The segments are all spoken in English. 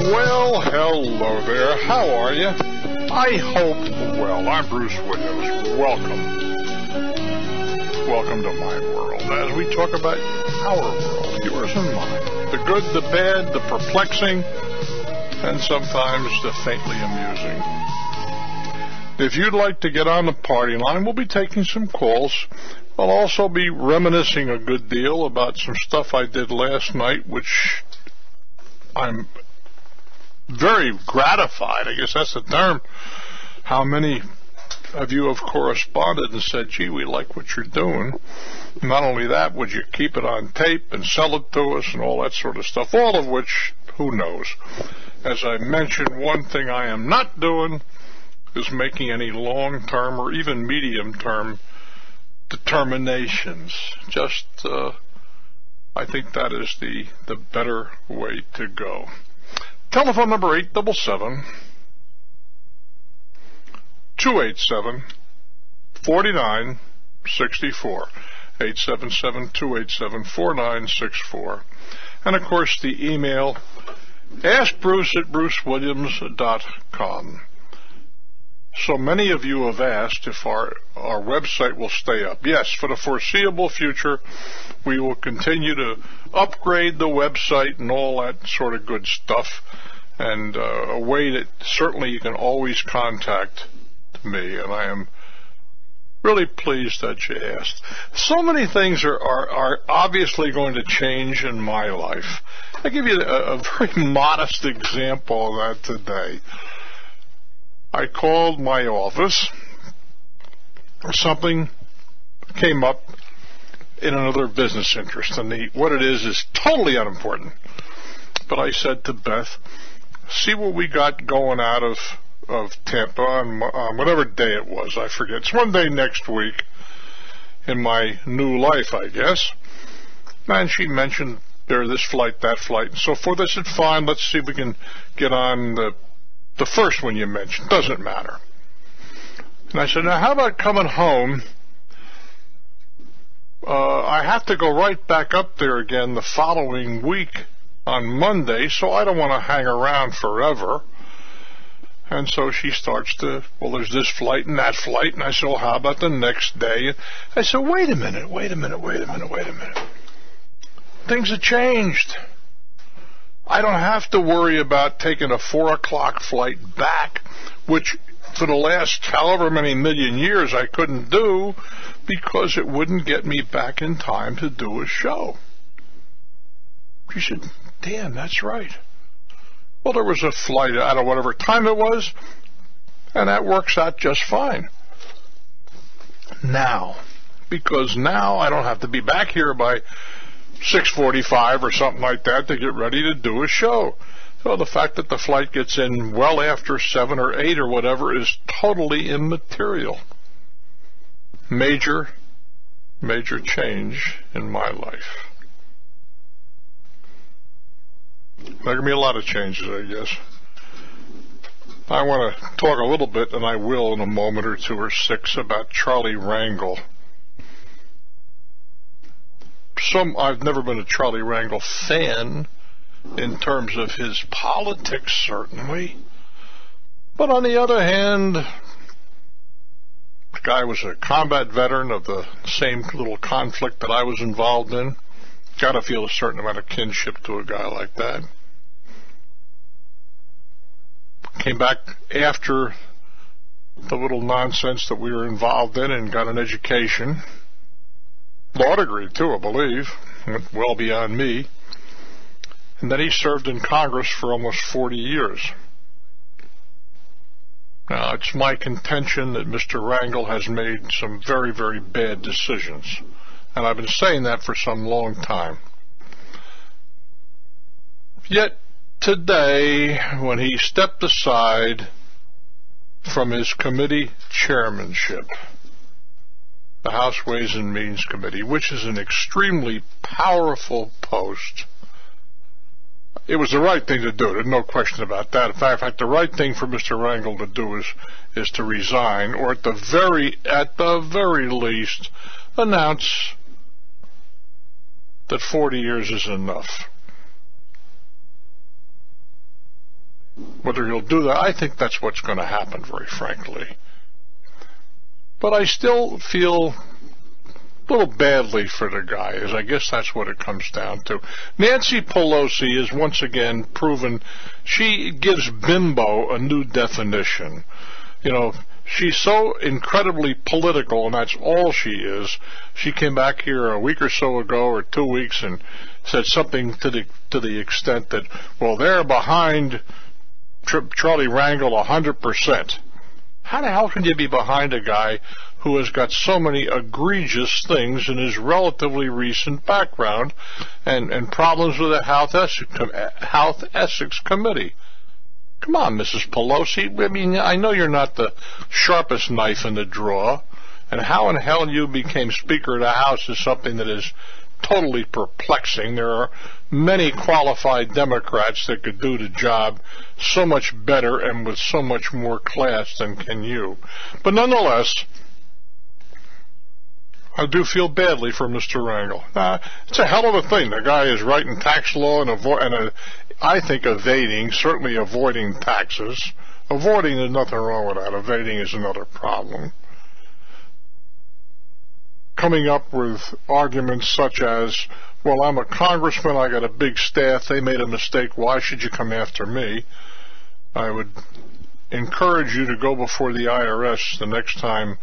Well, hello there. How are you? I hope well. I'm Bruce Williams. Welcome. Welcome to my world as we talk about our world, yours and mine. The good, the bad, the perplexing, and sometimes the faintly amusing. If you'd like to get on the party line, we'll be taking some calls. I'll also be reminiscing a good deal about some stuff I did last night, which I'm very gratified, I guess that's the term, how many of you have corresponded and said, gee, we like what you're doing. Not only that, would you keep it on tape and sell it to us and all that sort of stuff, all of which, who knows. As I mentioned, one thing I am not doing is making any long-term or even medium-term determinations. Just, I think that is the better way to go. Telephone number 877-287-4964. 877-287-4964. And, of course, the email, askbruce@brucewilliams.com. So many of you have asked if our website will stay up. Yes, for the foreseeable future, we will continue to upgrade the website and all that sort of good stuff, and a way that certainly you can always contact me, and I am really pleased that you asked. So many things are obviously going to change in my life. I'll give you a very modest example of that today. I called my office. Something came up in another business interest, and what it is totally unimportant. But I said to Beth, see what we got going out of Tampa on whatever day it was. I forget. It's one day next week in my new life, I guess. And she mentioned this flight, that flight, and so forth. I said, fine, let's see if we can get on the first one you mentioned. Doesn't matter. And I said, now how about coming home? I have to go right back up there again the following week on Monday, so I don't want to hang around forever. And so she starts to, well, there's this flight and that flight. And I said, well, how about the next day? I said, wait a minute. Things have changed. I don't have to worry about taking a 4 o'clock flight back, which for the last however many million years I couldn't do because it wouldn't get me back in time to do a show. She said, damn, that's right. Well, there was a flight out of whatever time it was, and that works out just fine. Because now I don't have to be back here by 6:45 or something like that to get ready to do a show. So the fact that the flight gets in well after 7 or 8 or whatever is totally immaterial. Major change in my life. There are going to be a lot of changes, I guess. I want to talk a little bit, and I will in a moment or 2 or 6, about Charlie Rangel. I've never been a Charlie Rangel fan in terms of his politics, certainly. But on the other hand, the guy was a combat veteran of the same little conflict that I was involved in. Got to feel a certain amount of kinship to a guy like that. Came back after the little nonsense that we were involved in and got an education. Law degree, too, I believe. Went well beyond me. And then he served in Congress for almost 40 years. Now, it's my contention that Mr. Rangel has made some very, very bad decisions. And I've been saying that for some long time. Yet, today, when he stepped aside from his committee chairmanship, the House Ways and Means Committee, which is an extremely powerful post, it was the right thing to do. There's no question about that. In fact, the right thing for Mr. Rangel to do is to resign, or at the very least, announce that 40 years is enough. whether he'll do that, I think that's what's going to happen, very frankly. But I still feel a little badly for the guy, as I guess that's what it comes down to. Nancy Pelosi is once again proven she gives bimbo a new definition. You know, she's so incredibly political, and that's all she is. She came back here a week or so ago, or 2 weeks, and said something to the extent that, well, they're behind Charlie Rangel 100%. How the hell can you be behind a guy who has got so many egregious things in his relatively recent background and problems with the Health Ethics Committee? Come on, Mrs. Pelosi. I mean, I know you're not the sharpest knife in the drawer, and how in hell you became Speaker of the House is something that is totally perplexing. There are many qualified Democrats that could do the job so much better and with so much more class than can you. But nonetheless, I do feel badly for Mr. Rangel. It's a hell of a thing. The guy is writing tax law and I think evading, certainly avoiding taxes. Avoiding, there's nothing wrong with that. Evading is another problem. Coming up with arguments such as, well, I'm a congressman, I got a big staff, they made a mistake, why should you come after me? I would encourage you to go before the IRS the next time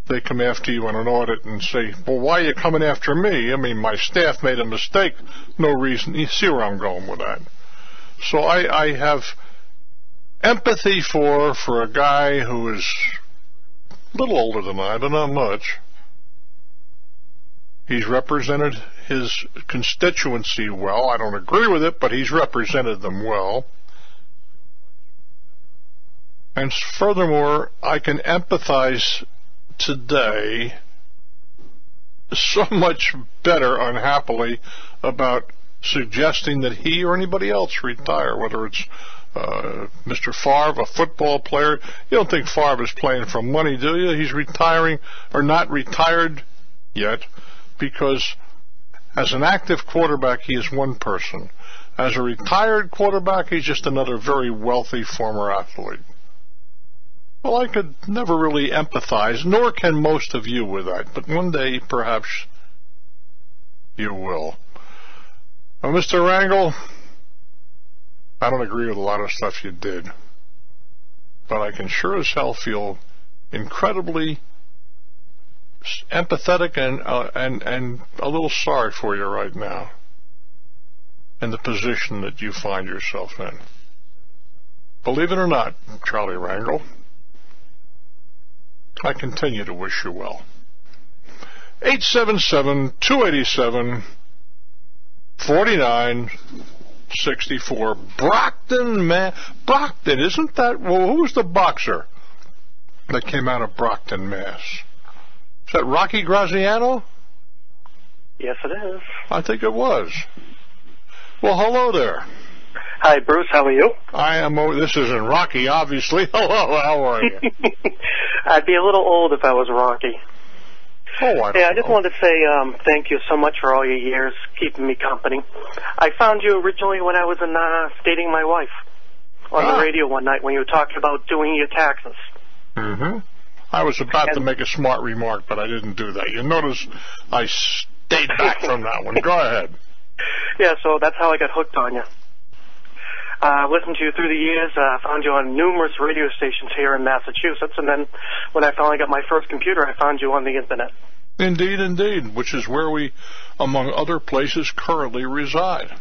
they come after you on an audit and say, well, why are you coming after me? I mean, my staff made a mistake, no reason. You see where I'm going with that. So I have empathy for a guy who is a little older than I, but not much. He's represented his constituency well. I don't agree with it, but he's represented them well. And furthermore, I can empathize today so much better, unhappily, about suggesting that he or anybody else retire, whether it's Mr. Favre, a football player. You don't think Favre is playing for money, do you? He's retiring, or not retired yet, because as an active quarterback, he is one person. As a retired quarterback, he's just another very wealthy former athlete. Well, I could never really empathize, nor can most of you with that, but one day, perhaps, you will. Well, Mr. Rangel, I don't agree with a lot of stuff you did, but I can sure as hell feel incredibly empathetic and a little sorry for you right now in the position that you find yourself in. Believe it or not, Charlie Rangel, I continue to wish you well. 877-287-4964. Brockton, isn't that? Well, who was the boxer that came out of Brockton, Mass? Is that Rocky Graziano? Yes, it is. I think it was. Well, hello there. Hi, Bruce. How are you? I am. This isn't Rocky, obviously. Hello. How are you? I'd be a little old if I was Rocky. Oh, I just wanted to say thank you so much for all your years keeping me company. I found you originally when I was dating my wife on the radio one night when you were talking about doing your taxes. Mm-hmm. I was about to make a smart remark, but I didn't do that. You notice I stayed back from that one. Go ahead. Yeah, so that's how I got hooked on you. Listened to you through the years, found you on numerous radio stations here in Massachusetts, and then when I finally got my first computer, I found you on the Internet. Indeed, indeed, which is where we, among other places, currently reside.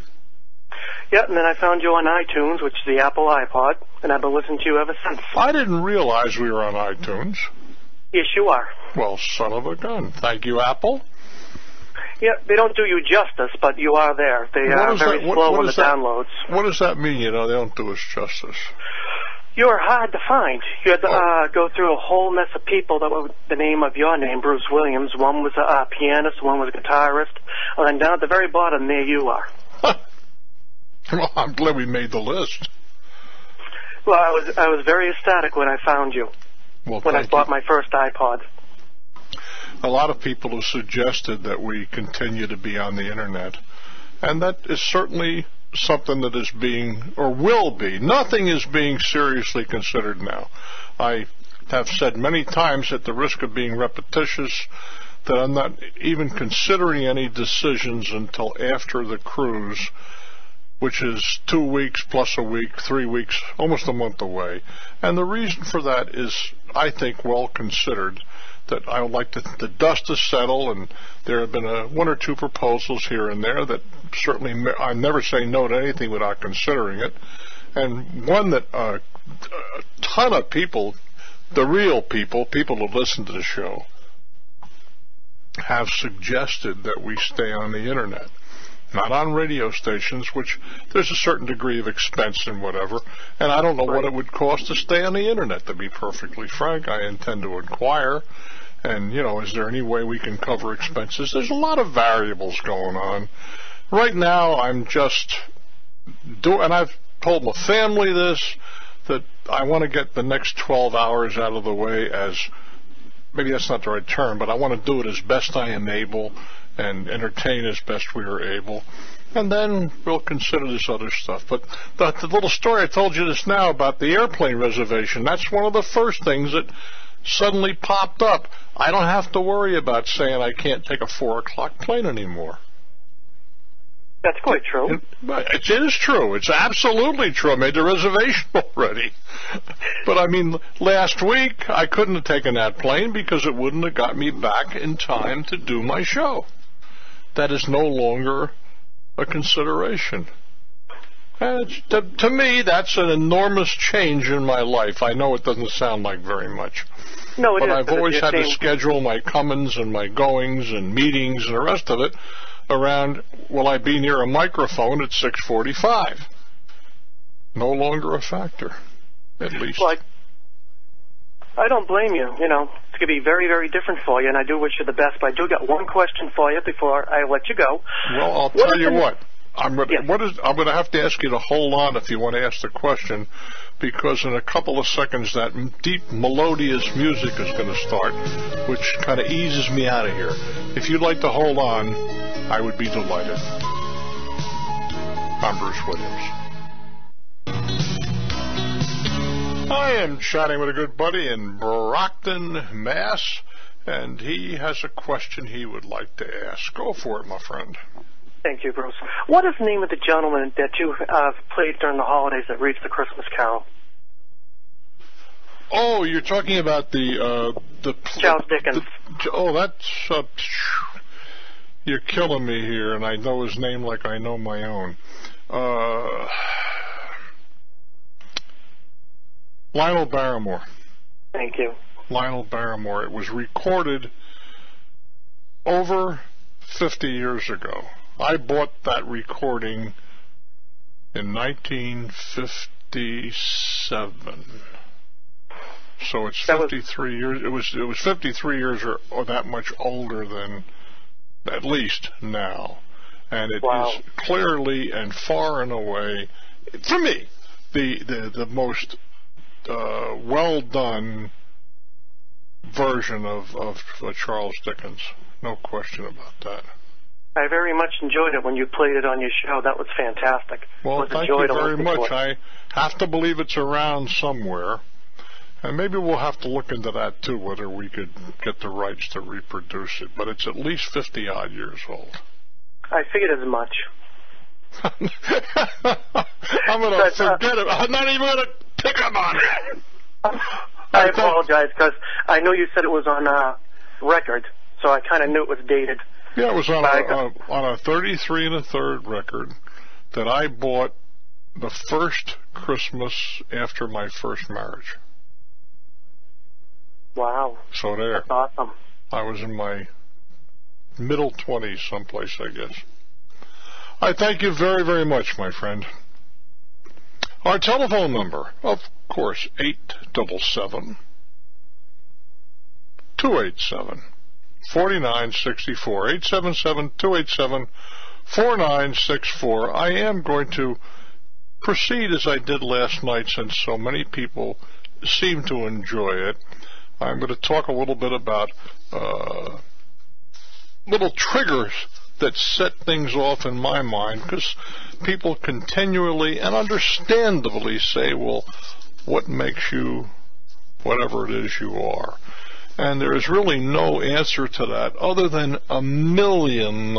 Yeah, and then I found you on iTunes, which is the Apple iPod, and I've been listening to you ever since. I didn't realize we were on iTunes. Yes, you are. Well, son of a gun. Thank you, Apple. Yeah, they don't do you justice, but you are there. They are very slow on the downloads. What does that mean, they don't do us justice? You are hard to find. You had to go through a whole mess of people that were the name of your name, Bruce Williams. One was a pianist, one was a guitarist, and then down at the very bottom, there you are. Well, I'm glad we made the list. Well, I was very ecstatic when I found you, when I bought my first iPod. A lot of people have suggested that we continue to be on the Internet, and that is certainly something that is being, or will be, nothing is being seriously considered now. I have said many times, at the risk of being repetitious, that I'm not even considering any decisions until after the cruise, which is 2 weeks plus a week, 3 weeks, almost a month away. And the reason for that is, I think, well considered, that I would like the dust to settle, and there have been one or two proposals here and there that certainly I never say no to anything without considering it. And one that a ton of people, the real people who listen to the show, have suggested that we stay on the internet. Not on radio stations, which there's a certain degree of expense and whatever, and I don't know what it would cost to stay on the internet, to be perfectly frank. I intend to inquire, and, is there any way we can cover expenses? There's a lot of variables going on. Right now, I'm just and I've told my family this, that I want to get the next 12 hours out of the way as, maybe that's not the right term, but I want to do it as best I am able and entertain as best we are able. And then we'll consider this other stuff. But the little story I told you just now about the airplane reservation, that's one of the first things that suddenly popped up. I don't have to worry about saying I can't take a 4 o'clock plane anymore. That's quite true. It is true. It's absolutely true. I made the reservation already. But, last week I couldn't have taken that plane because it wouldn't have got me back in time to do my show. That is no longer a consideration. And to me, that's an enormous change in my life. I know it doesn't sound like very much. No, it is. But I've always had to schedule my comings and my goings and meetings and the rest of it around, will I be near a microphone at 6:45? No longer a factor, at least. Well, I don't blame you. It's going to be very, very different for you, and I do wish you the best. But I do got one question for you before I let you go. Well, I'll tell you what. I'm going to have to ask you to hold on if you want to ask the question, because in a couple of seconds that deep melodious music is going to start, which kind of eases me out of here. If you'd like to hold on, I would be delighted. I'm Bruce Williams. I am chatting with a good buddy in Brockton, Mass., and he has a question he would like to ask. Go for it, my friend. Thank you, Bruce. What is the name of the gentleman that you played during the holidays that reads the Christmas Carol? Oh, you're talking about the Charles Dickens. That's you're killing me here, and I know his name like I know my own. Lionel Barrymore. Thank you. Lionel Barrymore. It was recorded over 50 years ago. I bought that recording in 1957. So it's 53 years. It was 53 years or that much older than at least now. And it is clearly and far and away, for me, the most well done version of Charles Dickens. No question about that. I very much enjoyed it when you played it on your show. That was fantastic. Well, thank you very much. I have to believe it's around somewhere. And maybe we'll have to look into that, too, whether we could get the rights to reproduce it. But it's at least 50-odd years old. I figured as much. I'm going to forget it. I'm not even going to pick up on it. I apologize, because I know you said it was on record, so I kind of knew it was dated. Yeah, it was on a 33 1/3 record that I bought the first Christmas after my first marriage. Wow. So there. That's awesome. I was in my middle 20s someplace, I guess. I thank you very, very much, my friend. Our telephone number, of course, 877-287-4964. 877-287-4964. I am going to proceed as I did last night, since so many people seem to enjoy it. I'm going to talk a little bit about little triggers that set things off in my mind, because people continually and understandably say, well, what makes you whatever it is you are? And there is really no answer to that other than a million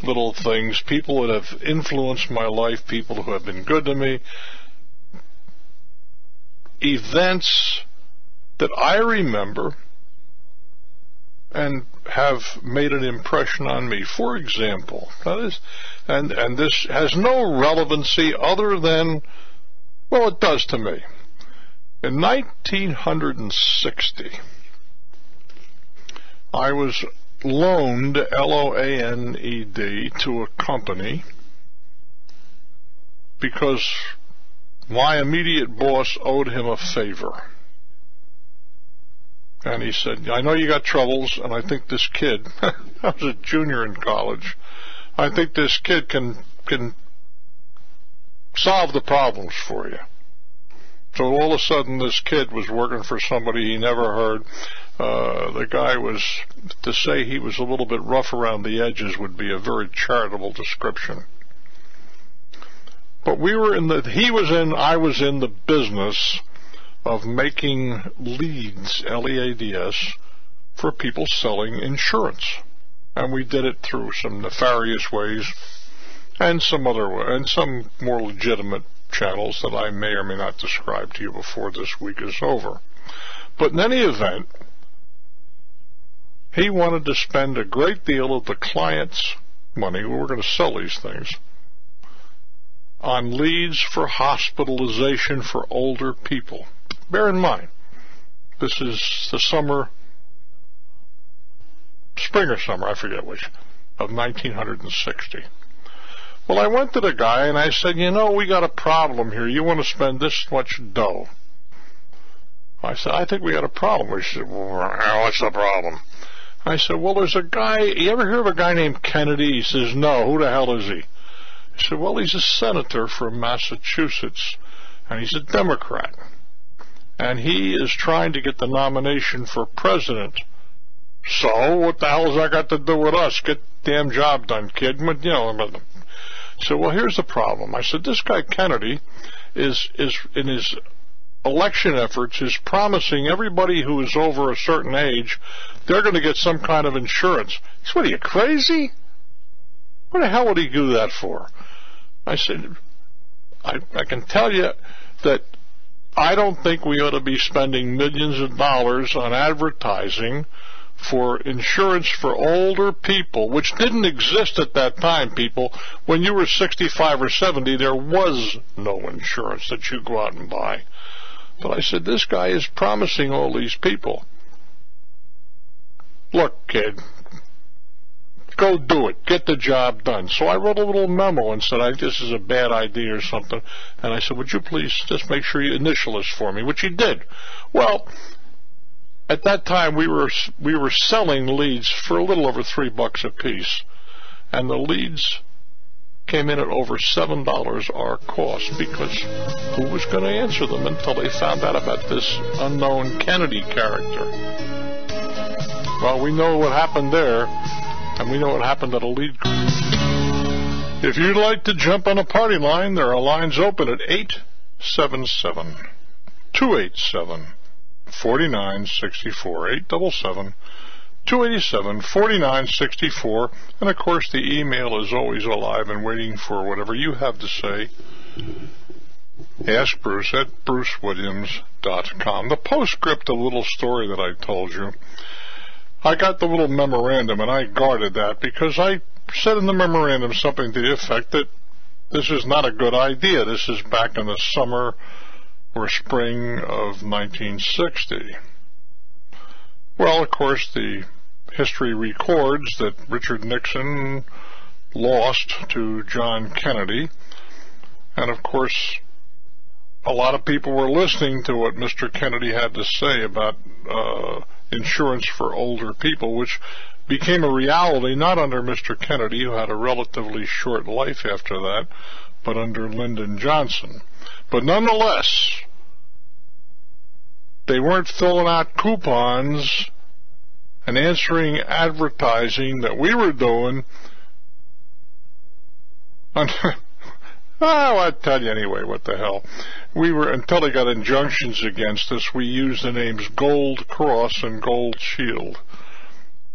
little things, people that have influenced my life, people who have been good to me, events that I remember and have made an impression on me. For example, that is, and this has no relevancy other than, well, it does to me. In 1960, I was loaned, L-O-A-N-E-D, to a company because my immediate boss owed him a favor. And he said, I know you got troubles, and I think this kid, I was a junior in college, I think this kid can solve the problems for you. So all of a sudden this kid was working for somebody he never heard. The guy was, to say he was a little bit rough around the edges would be a very charitable description. But I was in the business of making leads, L-E-A-D-S, for people selling insurance. And we did it through some nefarious ways and some more legitimate channels that I may or may not describe to you before this week is over. But in any event, he wanted to spend a great deal of the client's money, we were going to sell these things, on leads for hospitalization for older people. Bear in mind, this is the spring or summer, I forget which, of 1960. Well, I went to the guy and I said, we got a problem here. You want to spend this much dough? I said, I think we got a problem. He said, well, what's the problem? I said, well, there's a guy, you ever hear of a guy named Kennedy? He says, no, who the hell is he? I said, well, he's a senator from Massachusetts, and he's a Democrat. And he is trying to get the nomination for president. So, what the hell has that got to do with us? Get the damn job done, kid. So, well, here's the problem. I said, this guy Kennedy is in his election efforts is promising everybody who is over a certain age they're going to get some kind of insurance. He said, what, are you crazy? What the hell would he do that for? I said, I can tell you that I don't think we ought to be spending millions of dollars on advertising for insurance for older people, which didn't exist at that time, people. When you were 65 or 70, there was no insurance that you go out and buy. But I said, this guy is promising all these people, look, kid, go do it. Get the job done. So I wrote a little memo and said, this is a bad idea or something. And I said, would you please just make sure you initial this for me, which he did. Well, at that time, we were selling leads for a little over $3 a piece, and the leads came in at over $7 our cost, because who was going to answer them until they found out about this unknown Kennedy character? Well, we know what happened there, and we know what happened at a lead. If you'd like to jump on a party line, there are lines open at 877-287-4964, 877-287-4964, and of course the email is always alive and waiting for whatever you have to say. Ask Bruce at brucewilliams.com. The postscript, a little story that I told you, I got the little memorandum and I guarded that because I said in the memorandum something to the effect that this is not a good idea. This is back in the summer or spring of 1960. Well, of course, the history records that Richard Nixon lost to John Kennedy, and of course, a lot of people were listening to what Mr. Kennedy had to say about insurance for older people, which became a reality not under Mr. Kennedy, who had a relatively short life after that, but under Lyndon Johnson. But nonetheless, they weren't filling out coupons and answering advertising that we were doing Oh, I tell you anyway, what the hell. We were, until they got injunctions against us, we used the names Gold Cross and Gold Shield.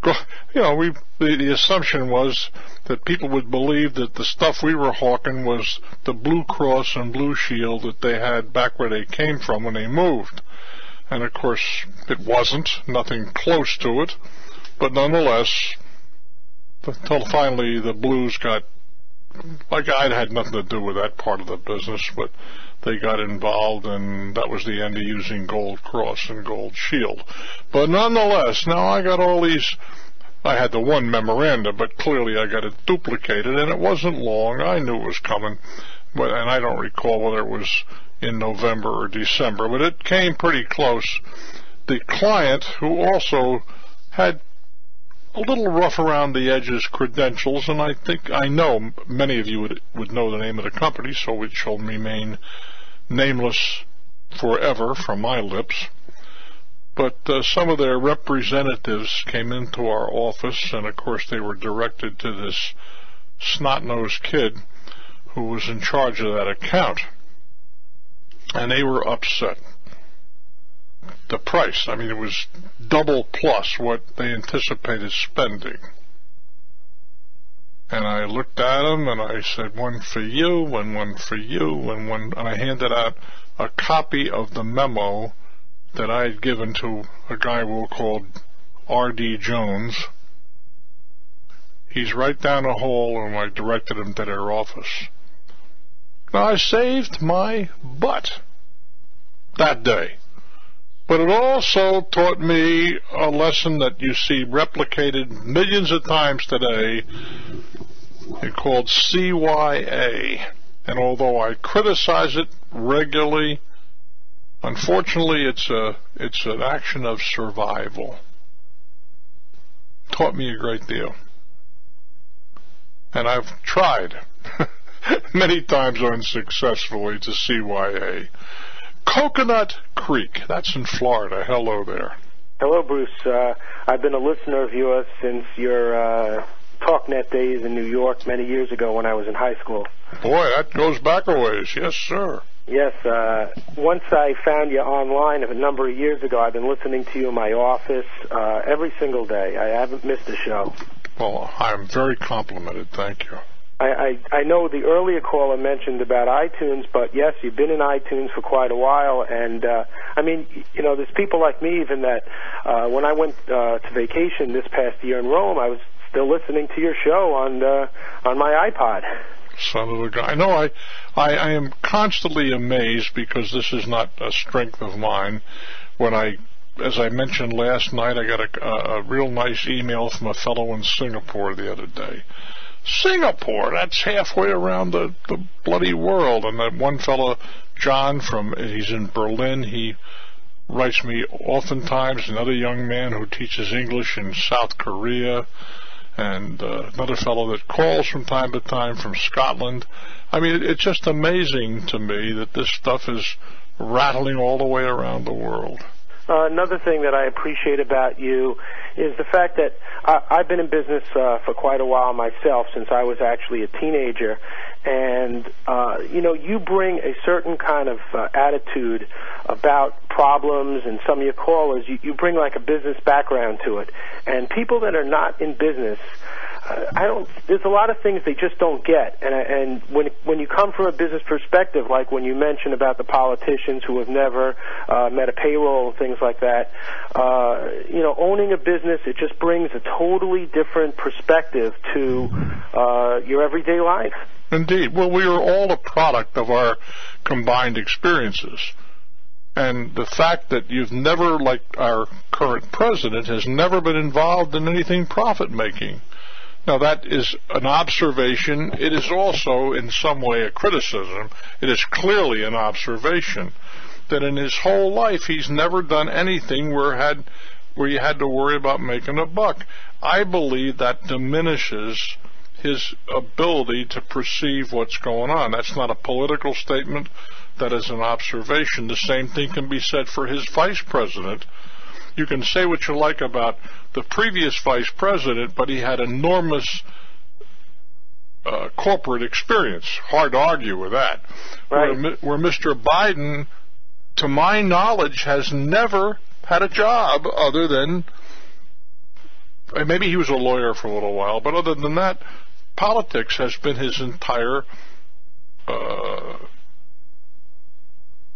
You know, the assumption was that people would believe that the stuff we were hawking was the Blue Cross and Blue Shield that they had back where they came from when they moved. And of course, it wasn't, nothing close to it, but nonetheless, until finally the Blues got, like, I had nothing to do with that part of the business, but they got involved, and that was the end of using Gold Cross and Gold Shield. But nonetheless, now I got all these, I had the one memoranda, but clearly I got it duplicated, and it wasn't long. I knew it was coming, but, and I don't recall whether it was in November or December, but it came pretty close. The client, who also had a little rough around the edges credentials, and I know many of you would know the name of the company, so it shall remain nameless forever from my lips. But some of their representatives came into our office, and of course they were directed to this snot-nosed kid who was in charge of that account. And they were upset. The price, I mean, it was double plus what they anticipated spending. And I looked at them and I said, one for you and one for you and one, and I handed out a copy of the memo that I had given to a guy we'll call R.D. Jones. He's right down the hall, and I directed him to their office. Now, I saved my butt that day. But it also taught me a lesson that you see replicated millions of times today. It's called CYA. And although I criticize it regularly, unfortunately it's an action of survival. Taught me a great deal. And I've tried many times unsuccessfully to CYA. Coconut Creek, that's in Florida. Hello there. Hello, Bruce. I've been a listener of yours since your Talknet days in New York many years ago when I was in high school. Boy, that goes back a ways. Yes, sir. Yes. Once I found you online a number of years ago, I've been listening to you in my office every single day. I haven't missed a show. Well, I'm very complimented. Thank you. I know the earlier caller mentioned about iTunes, but yes, you've been in iTunes for quite a while, and I mean, you know, there's people like me even that when I went to vacation this past year in Rome, I was still listening to your show on my iPod. Son of a gun. I know I am constantly amazed, because this is not a strength of mine. When as I mentioned last night, I got a real nice email from a fellow in Singapore the other day. Singapore, that's halfway around the bloody world. And that one fellow, John, he's in Berlin, he writes me oftentimes. Another young man who teaches English in South Korea, and another fellow that calls from time to time from Scotland. I mean, it's just amazing to me that this stuff is rattling all the way around the world. Another thing that I appreciate about you is the fact that I've been in business for quite a while myself, since I was actually a teenager, and you know, you bring a certain kind of attitude about problems, and some of your callers, you bring like a business background to it, and people that are not in business, there's a lot of things they just don't get, and when you come from a business perspective, like when you mention about the politicians who have never met a payroll and things like that, you know, owning a business, it just brings a totally different perspective to your everyday life. Indeed. Well, we are all a product of our combined experiences. And the fact that you've never, like our current president, has never been involved in anything profit-making. Now, that is an observation. It is also, in some way, a criticism. It is clearly an observation that in his whole life he's never done anything where you had to worry about making a buck. I believe that diminishes his ability to perceive what's going on. That's not a political statement. That is an observation. The same thing can be said for his vice president. You can say what you like about the previous vice president, but he had enormous corporate experience. Hard to argue with that. Right. Where Mr. Biden, to my knowledge, has never had a job other than, maybe he was a lawyer for a little while, but other than that, politics has been his entire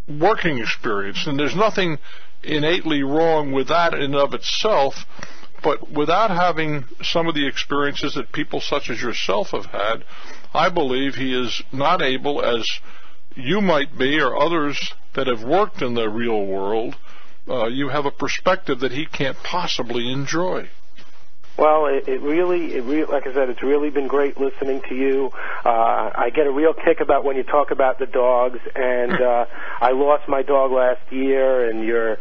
working experience. And there's nothing innately wrong with that in and of itself, but without having some of the experiences that people such as yourself have had, I believe he is not able, as you might be or others that have worked in the real world, you have a perspective that he can't possibly enjoy. Well, it really, like I said, it's really been great listening to you. I get a real kick about when you talk about the dogs, and I lost my dog last year, and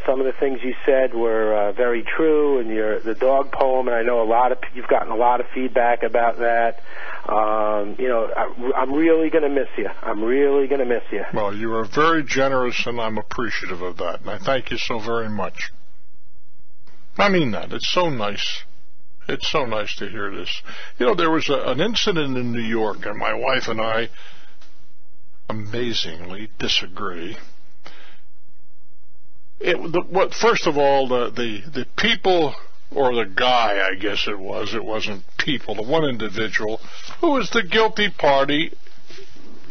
some of the things you said were very true, and the dog poem, and I know you've gotten a lot of feedback about that. I'm really going to miss you. I'm really going to miss you. Well, you are very generous, and I'm appreciative of that, and I thank you so very much. I mean that. It's so nice. It's so nice to hear this. There was an incident in New York, and my wife and I amazingly disagree. First of all, the people, or the guy, I guess it wasn't people, the one individual who was the guilty party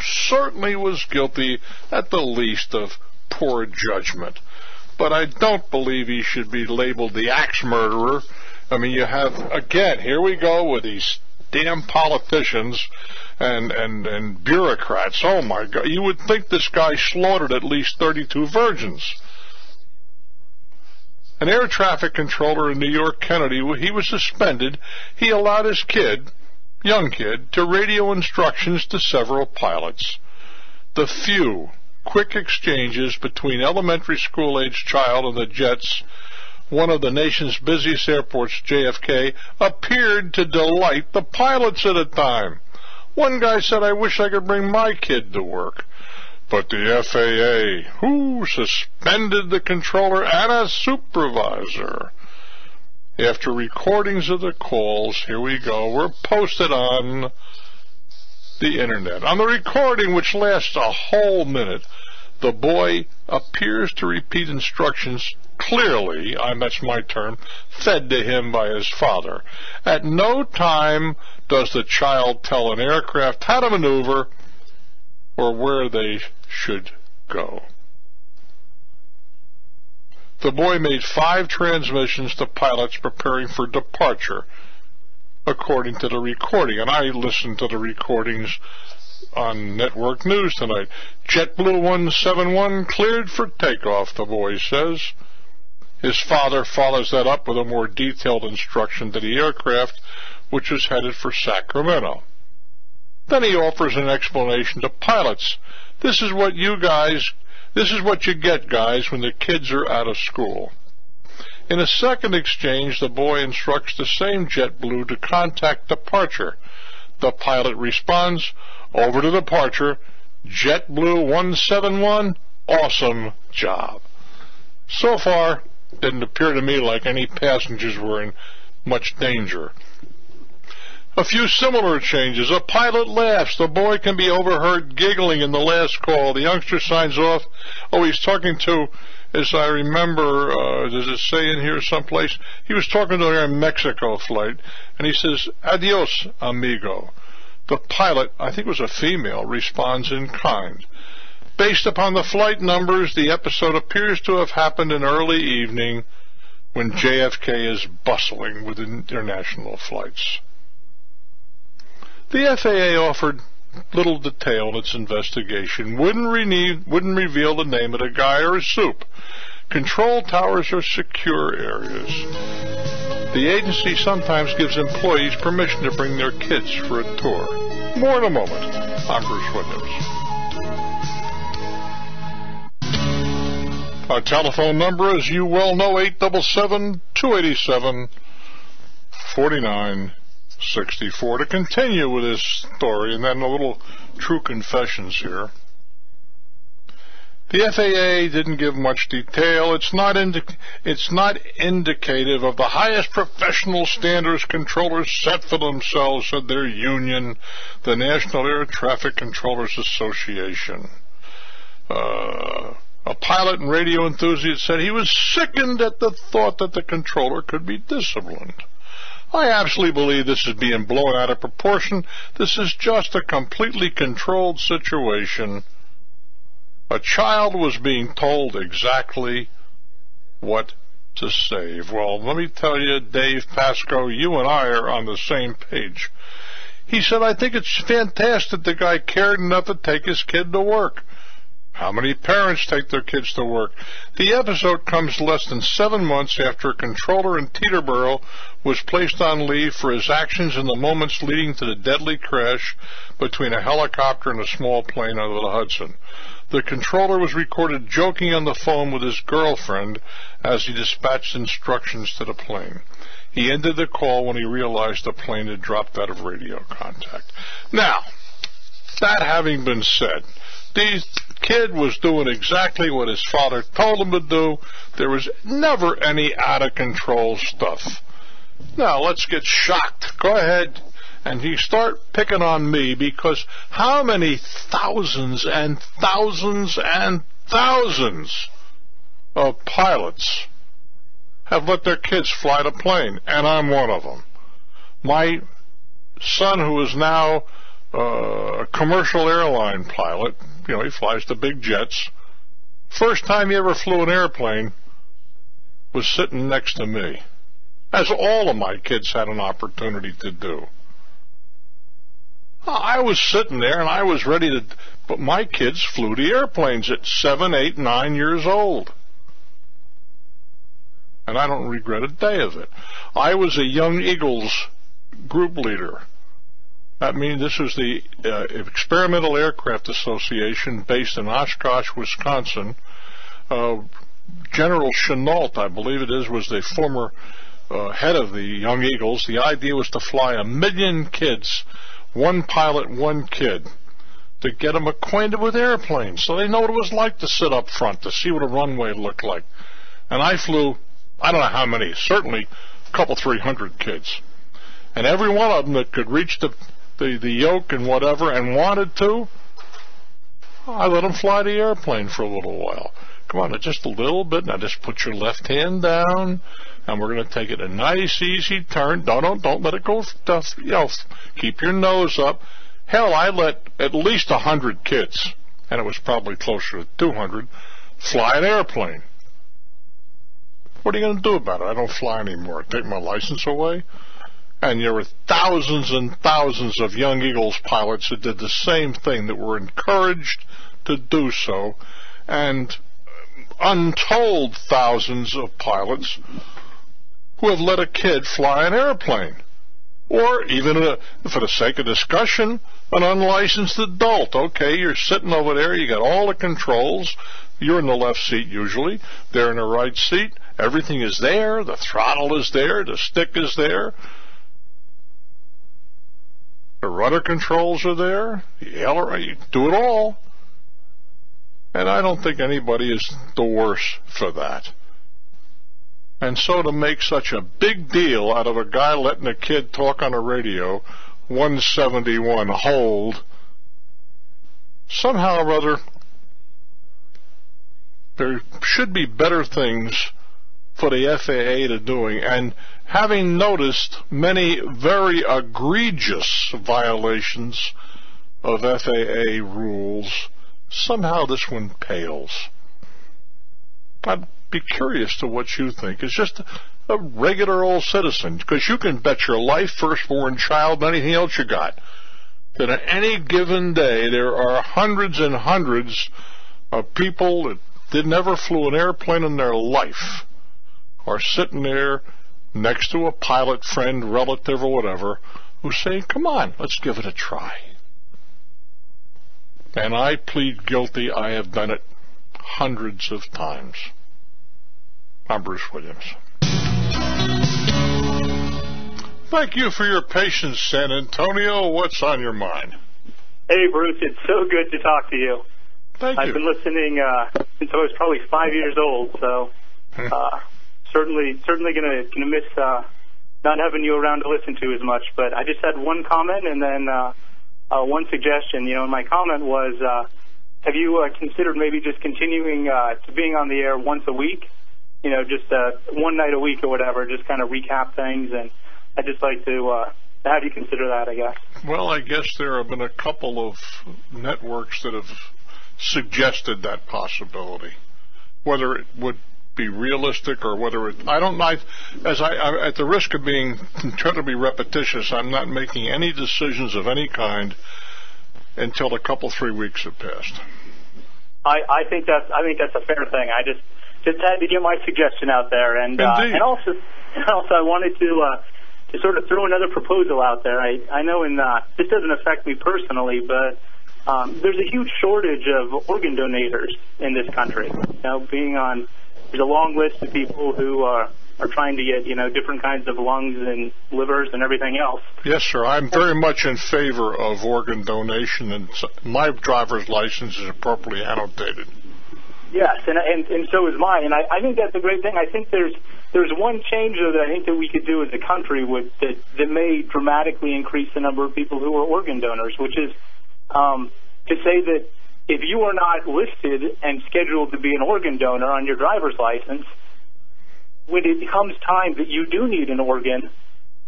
certainly was guilty at the least of poor judgment. But I don't believe he should be labeled the axe murderer. I mean, you have, again, here we go with these damn politicians and bureaucrats. Oh, my God. You would think this guy slaughtered at least 32 virgins. An air traffic controller in New York, Kennedy, he was suspended. He allowed his young kid, to radio instructions to several pilots. The few quick exchanges between elementary school-age child and the jets, one of the nation's busiest airports, JFK, appeared to delight the pilots at a time. One guy said, "I wish I could bring my kid to work." But the FAA, suspended the controller and a supervisor. After recordings of the calls, here we go, were posted on the internet. On the recording, which lasts a whole minute, the boy appears to repeat instructions clearly, that's my term, fed to him by his father. At no time does the child tell an aircraft how to maneuver or where they should go. The boy made 5 transmissions to pilots preparing for departure, according to the recording, and I listened to the recordings on network news tonight. JetBlue 171 cleared for takeoff, the boy says. His father follows that up with a more detailed instruction to the aircraft, which was headed for Sacramento. Then he offers an explanation to pilots. This is what you get, guys, when the kids are out of school. In a second exchange, the boy instructs the same JetBlue to contact departure. The pilot responds, "Over to departure, JetBlue 171, awesome job." So far, didn't appear to me like any passengers were in much danger. A few similar changes. A pilot laughs. The boy can be overheard giggling in the last call. The youngster signs off. He's talking to, as I remember, does it say in here someplace? He was talking to their Mexico flight, and he says, "Adios, amigo." The pilot, I think it was a female, responds in kind. Based upon the flight numbers, the episode appears to have happened in early evening when JFK is bustling with international flights. The FAA offered little detail in its investigation, wouldn't reveal the name of the guy or his soup. Control towers are secure areas. The agency sometimes gives employees permission to bring their kids for a tour. More in a moment. I'm Bruce Williams. Our telephone number, as you well know, 877-287-4964. To continue with this story, and then a little true confessions here. The FAA didn't give much detail. It's not indicative of the highest professional standards controllers set for themselves, said their union, the National Air Traffic Controllers Association. A pilot and radio enthusiast said he was sickened at the thought that the controller could be disciplined. I absolutely believe this is being blown out of proportion. This is just a completely controlled situation. A child was being told exactly what to save. Well, let me tell you, Dave Pasco, you and I are on the same page. He said, I think it's fantastic the guy cared enough to take his kid to work. How many parents take their kids to work? The episode comes less than 7 months after a controller in Teterboro was placed on leave for his actions in the moments leading to the deadly crash between a helicopter and a small plane over the Hudson. The controller was recorded joking on the phone with his girlfriend as he dispatched instructions to the plane. He ended the call when he realized the plane had dropped out of radio contact. Now, that having been said, the kid was doing exactly what his father told him to do. There was never any out-of-control stuff. Now, let's get shocked. Go ahead and you start picking on me, because how many thousands and thousands and thousands of pilots have let their kids fly the plane? And I'm one of them. My son, who is now a commercial airline pilot, you know, he flies the big jets. First time he ever flew an airplane was sitting next to me, as all of my kids had an opportunity to do. I was sitting there and I was ready to, but my kids flew the airplanes at 7, 8, 9 years old. And I don't regret a day of it. I was a Young Eagles group leader. That means this was the Experimental Aircraft Association based in Oshkosh, Wisconsin. General Chenault, I believe it is, was the former head of the Young Eagles. The idea was to fly 1 million kids, one pilot, one kid, to get them acquainted with airplanes so they know what it was like to sit up front, to see what a runway looked like. And I flew, I don't know how many, certainly a couple, 300 kids. And every one of them that could reach the yoke and whatever and wanted to, I let them fly the airplane for a little while. Come on, just a little bit. Now just put your left hand down, and we're going to take it a nice, easy turn. Don't let it go. You know, keep your nose up. Hell, I let at least 100 kids, and it was probably closer to 200, fly an airplane. What are you going to do about it? I don't fly anymore. Take my license away? And there were thousands and thousands of Young Eagles pilots that did the same thing, that were encouraged to do so, and untold thousands of pilots who have let a kid fly an airplane. Or even, for the sake of discussion, an unlicensed adult. Okay, you're sitting over there, you got all the controls, you're in the left seat usually, they're in the right seat, everything is there, the throttle is there, the stick is there, the rudder controls are there, you do it all. And I don't think anybody is the worse for that. And so to make such a big deal out of a guy letting a kid talk on a radio, 171 hold, somehow or other, there should be better things for the FAA to doing. And having noticed many very egregious violations of FAA rules, somehow this one pales. I'd be curious to what you think. It's just a regular old citizen, because you can bet your life, firstborn child, and anything else you got, that on any given day there are hundreds and hundreds of people that never flew an airplane in their life are sitting there next to a pilot friend, relative, or whatever, who's saying, come on, let's give it a try. And I plead guilty. I have done it hundreds of times. I'm Bruce Williams. Thank you for your patience, San Antonio. What's on your mind? Hey, Bruce, it's so good to talk to you. Thank you. I've been listening since I was probably 5 years old. So certainly gonna miss not having you around to listen to as much. But I just had one comment and then one suggestion. You know, my comment was, have you considered maybe just continuing to being on the air once a week? You know, just one night a week or whatever, just kind of recap things. And I'd just like to have you consider that, I guess. Well, I guess there have been a couple of networks that have suggested that possibility. Whether it would be realistic or whether it, I don't know. I at the risk of being trying to be repetitious, I'm not making any decisions of any kind until a couple 3 weeks have passed. I think that's a fair thing. I just had to get my suggestion out there, and also I wanted to sort of throw another proposal out there. I know this doesn't affect me personally, but there's a huge shortage of organ donators in this country. You know, there's a long list of people who are trying to get, you know, different kinds of lungs and livers and everything else. Yes, sir. I'm very much in favor of organ donation, and my driver's license is appropriately annotated. Yes, and so is mine, and I think that's a great thing. I think there's one change that I think that we could do as a country that may dramatically increase the number of people who are organ donors, which is to say that if you are not listed and scheduled to be an organ donor on your driver's license, when it comes time that you do need an organ,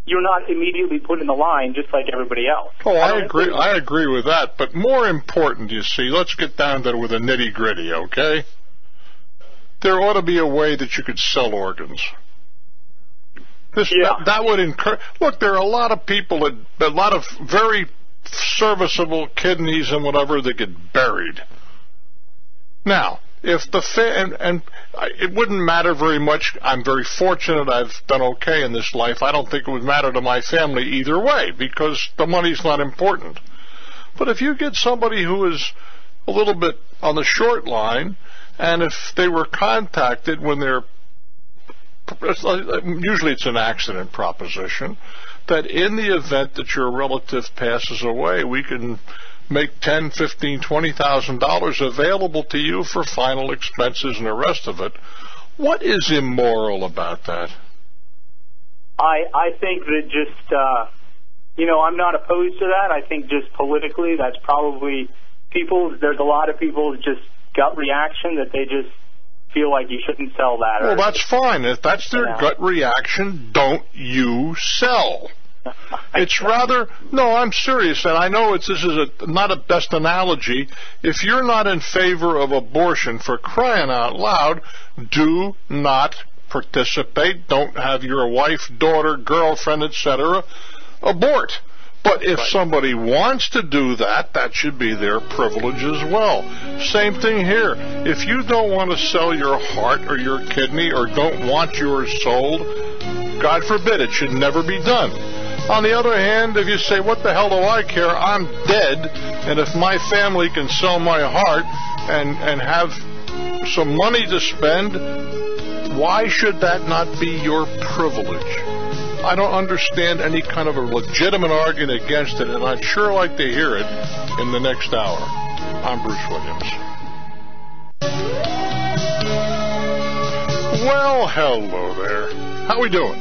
you're not immediately put in the line just like everybody else. Oh, I agree. I agree with that. But more important, you see, let's get down to it with a nitty-gritty, okay? There ought to be a way that you could sell organs. That would encourage. Look, there are a lot of people, a lot of very serviceable kidneys and whatever that get buried. Now, if and it wouldn't matter very much. I'm very fortunate. I've done okay in this life. I don't think it would matter to my family either way because the money's not important. But if you get somebody who is a little bit on the short line, and if they were contacted when they're, usually it's an accident proposition, that in the event that your relative passes away, we can make $10,000, $15,000, $20,000 available to you for final expenses and the rest of it. What is immoral about that? I think that just, I'm not opposed to that. I think just politically, that's probably there's a lot of people's just gut reaction that they just feel like you shouldn't sell that. Well, that's fine. If that's their gut reaction, don't you sell. It's rather, no, I'm serious, and I know this is not a best analogy. If you're not in favor of abortion, for crying out loud, do not participate. Don't have your wife, daughter, girlfriend, etc. abort. But if somebody wants to do that, that should be their privilege as well. Same thing here. If you don't want to sell your heart or your kidney or don't want yours sold, God forbid, it should never be done. On the other hand, if you say, what the hell do I care? I'm dead, and if my family can sell my heart and have some money to spend, why should that not be your privilege? I don't understand any kind of a legitimate argument against it, and I'd sure like to hear it in the next hour. I'm Bruce Williams. Well, hello there. How we doing?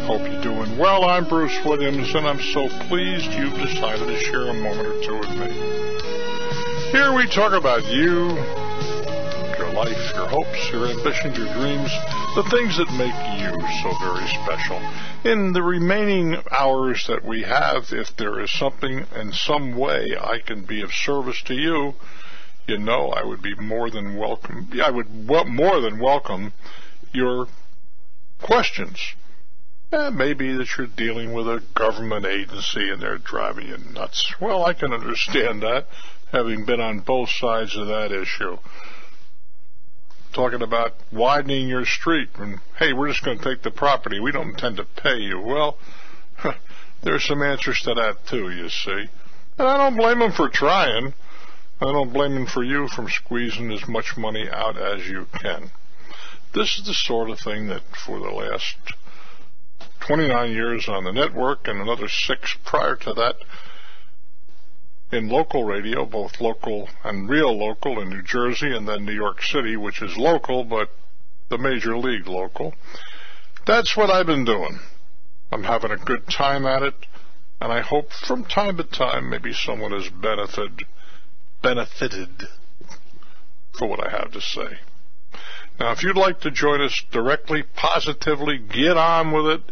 Hope you're doing well. I'm Bruce Williams, and I'm so pleased you've decided to share a moment or two with me. Here we talk about you, your life, your hopes, your ambitions, your dreams, the things that make you so very special. In the remaining hours that we have, if there is something in some way I can be of service to you, you know I would be more than welcome. I would more than welcome your questions. Maybe that you're dealing with a government agency and they're driving you nuts. Well, I can understand that, having been on both sides of that issue. Talking about widening your street and, hey, we're just going to take the property. We don't intend to pay you. Well, there's some answers to that, too, you see. And I don't blame them for trying. I don't blame them for you from squeezing as much money out as you can. This is the sort of thing that for the last 29 years on the network and another 6 prior to that, in local radio, both local and real local in New Jersey and then New York City, which is local, but the major league local. That's what I've been doing. I'm having a good time at it, and I hope from time to time maybe someone has benefited for what I have to say. Now, if you'd like to join us directly, positively, get on with it.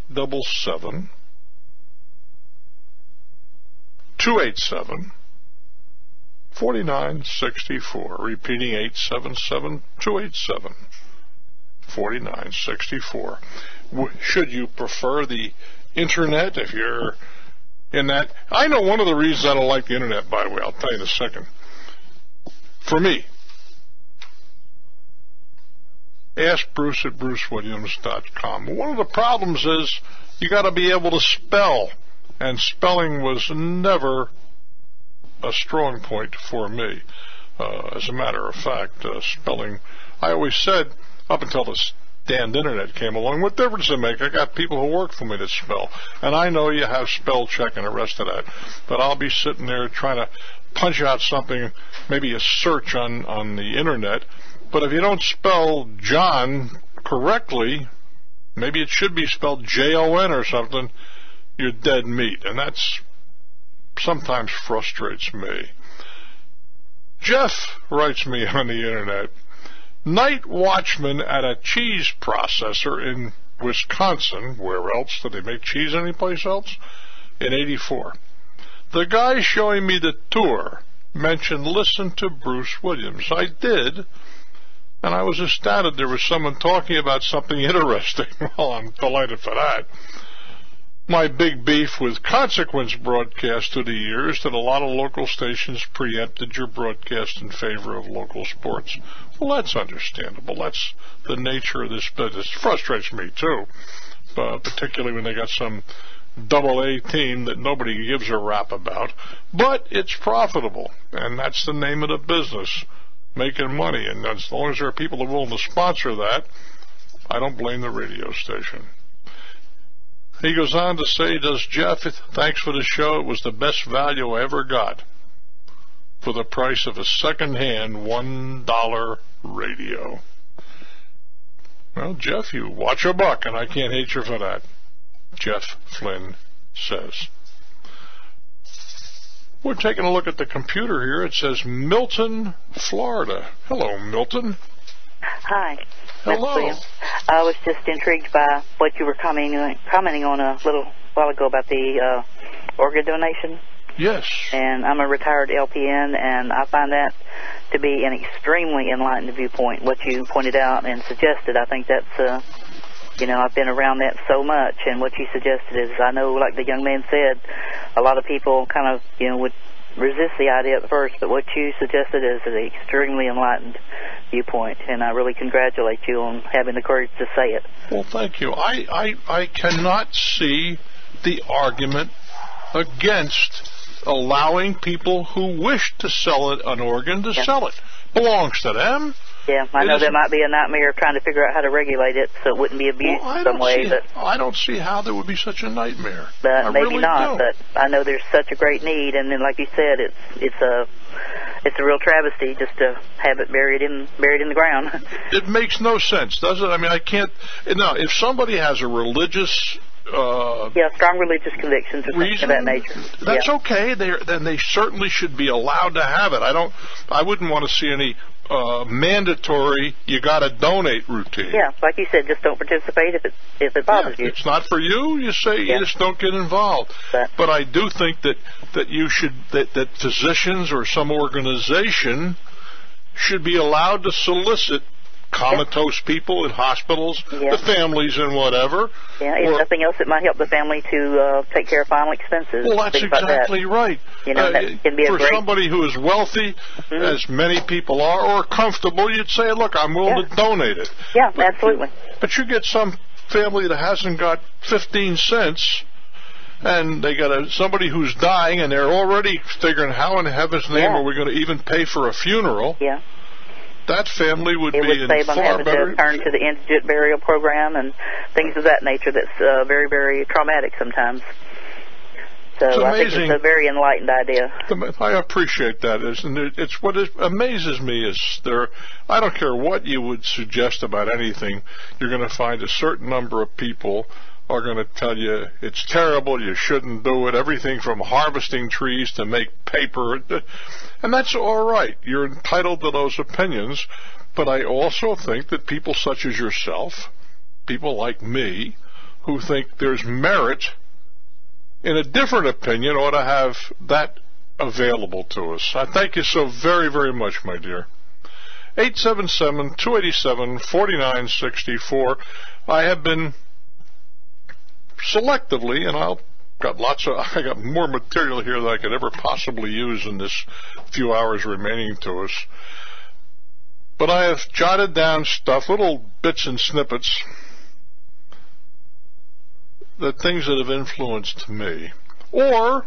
877-287-4964. Repeating, 877-287-4964. Should you prefer the Internet, if you're in that? I know one of the reasons I don't like the Internet, by the way. I'll tell you in a second. For me, ask Bruce at brucewilliams.com. One of the problems is you got to be able to spell, and spelling was never a strong point for me. As a matter of fact, spelling, I always said, up until this damned Internet came along, what difference does it make? I got people who work for me that spell, and I know you have spell check and the rest of that, but I'll be sitting there trying to punch out something, maybe a search on the Internet. But if you don't spell John correctly, maybe it should be spelled Jon or something, you're dead meat. And that's sometimes frustrates me. Jeff writes me on the Internet, night watchman at a cheese processor in Wisconsin. Where else? Do they make cheese anyplace else? In 84. The guy showing me the tour mentioned listen to Bruce Williams. I did. And I was astounded there was someone talking about something interesting. Well, I'm delighted for that. My big beef with Consequence broadcast through the years that a lot of local stations preempted your broadcast in favor of local sports. Well, that's understandable. That's the nature of this business. It frustrates me, too, particularly when they got some AA team that nobody gives a rap about. But it's profitable, and that's the name of the business. Making money, and as long as there are people that are willing to sponsor that, I don't blame the radio station. He goes on to say, does Jeff, thanks for the show, it was the best value I ever got for the price of a second-hand $1 radio. Well, Jeff, you watch a buck, and I can't hate you for that, Jeff Flynn says. We're taking a look at the computer here. It says Milton, Florida. Hello, Milton. Hi. Hello. I was just intrigued by what you were commenting on a little while ago about the organ donation. Yes. And I'm a retired LPN, and I find that to be an extremely enlightened viewpoint. What you pointed out and suggested, I think that's, I've been around that so much, and what you suggested is, I know, like the young man said, a lot of people kind of, would resist the idea at first, but what you suggested is an extremely enlightened viewpoint, and I really congratulate you on having the courage to say it. Well, thank you. I cannot see the argument against allowing people who wish to sell an organ to sell it. Belongs to them. Yeah, I know there might be a nightmare trying to figure out how to regulate it so it wouldn't be abused in some way. But I don't see how there would be such a nightmare. But maybe really not. don't. But I know there's such a great need, and then, like you said, it's a real travesty just to have it buried in the ground. It makes no sense, does it? I mean, I can't. Now, if somebody has a religious strong religious convictions or something of that nature. That's okay. Then they certainly should be allowed to have it. I wouldn't want to see any mandatory you got to donate routine. Yeah, like you said, just don't participate if it bothers you. It's not for you. You say you just don't get involved. But I do think that you should that physicians or some organization should be allowed to solicit comatose people in hospitals, the families and whatever. Yeah, if nothing else, it might help the family to take care of final expenses. Well, that's exactly right. That can be for somebody who is wealthy, as many people are, or comfortable, you'd say, look, I'm willing to donate it. Yeah, absolutely. But you get some family that hasn't got 15 cents, and they got somebody who's dying, and they're already figuring, how in heaven's name are we going to even pay for a funeral? Yeah. That family would be in save them far having better. to turn to the indigent burial program and things of that nature. That's very, very traumatic sometimes. So I think it's a very enlightened idea. I appreciate that. It's what amazes me is I don't care what you would suggest about anything, you're going to find a certain number of people are going to tell you it's terrible, you shouldn't do it, everything from harvesting trees to make paper. And that's all right. You're entitled to those opinions. But I also think that people such as yourself, people like me, who think there's merit in a different opinion, ought to have that available to us. I thank you so very, very much, my dear. 877-287-4964. I have been selectively, and I got more material here than I could ever possibly use in this few hours remaining to us. But I have jotted down stuff, little bits and snippets, the things that have influenced me, or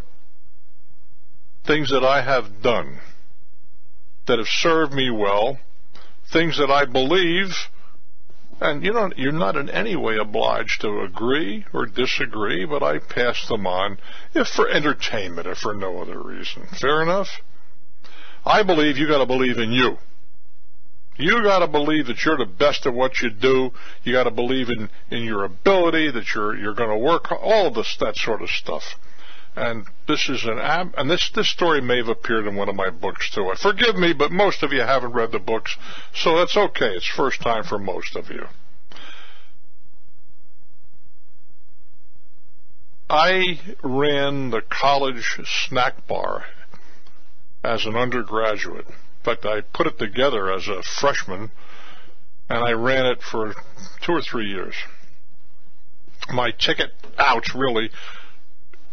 things that I have done that have served me well, things that I believe, and you're not in any way obliged to agree or disagree, but I pass them on, if for entertainment, if for no other reason. Fair enough? I believe you got to believe in you. You got to believe that you're the best at what you do. You got to believe in your ability, that you're going to work, all of that sort of stuff. And this is this story may have appeared in one of my books too. Forgive me, but most of you haven't read the books, so that's okay. It's first time for most of you. I ran the college snack bar as an undergraduate. In fact, I put it together as a freshman, and I ran it for 2 or 3 years. My ticket out really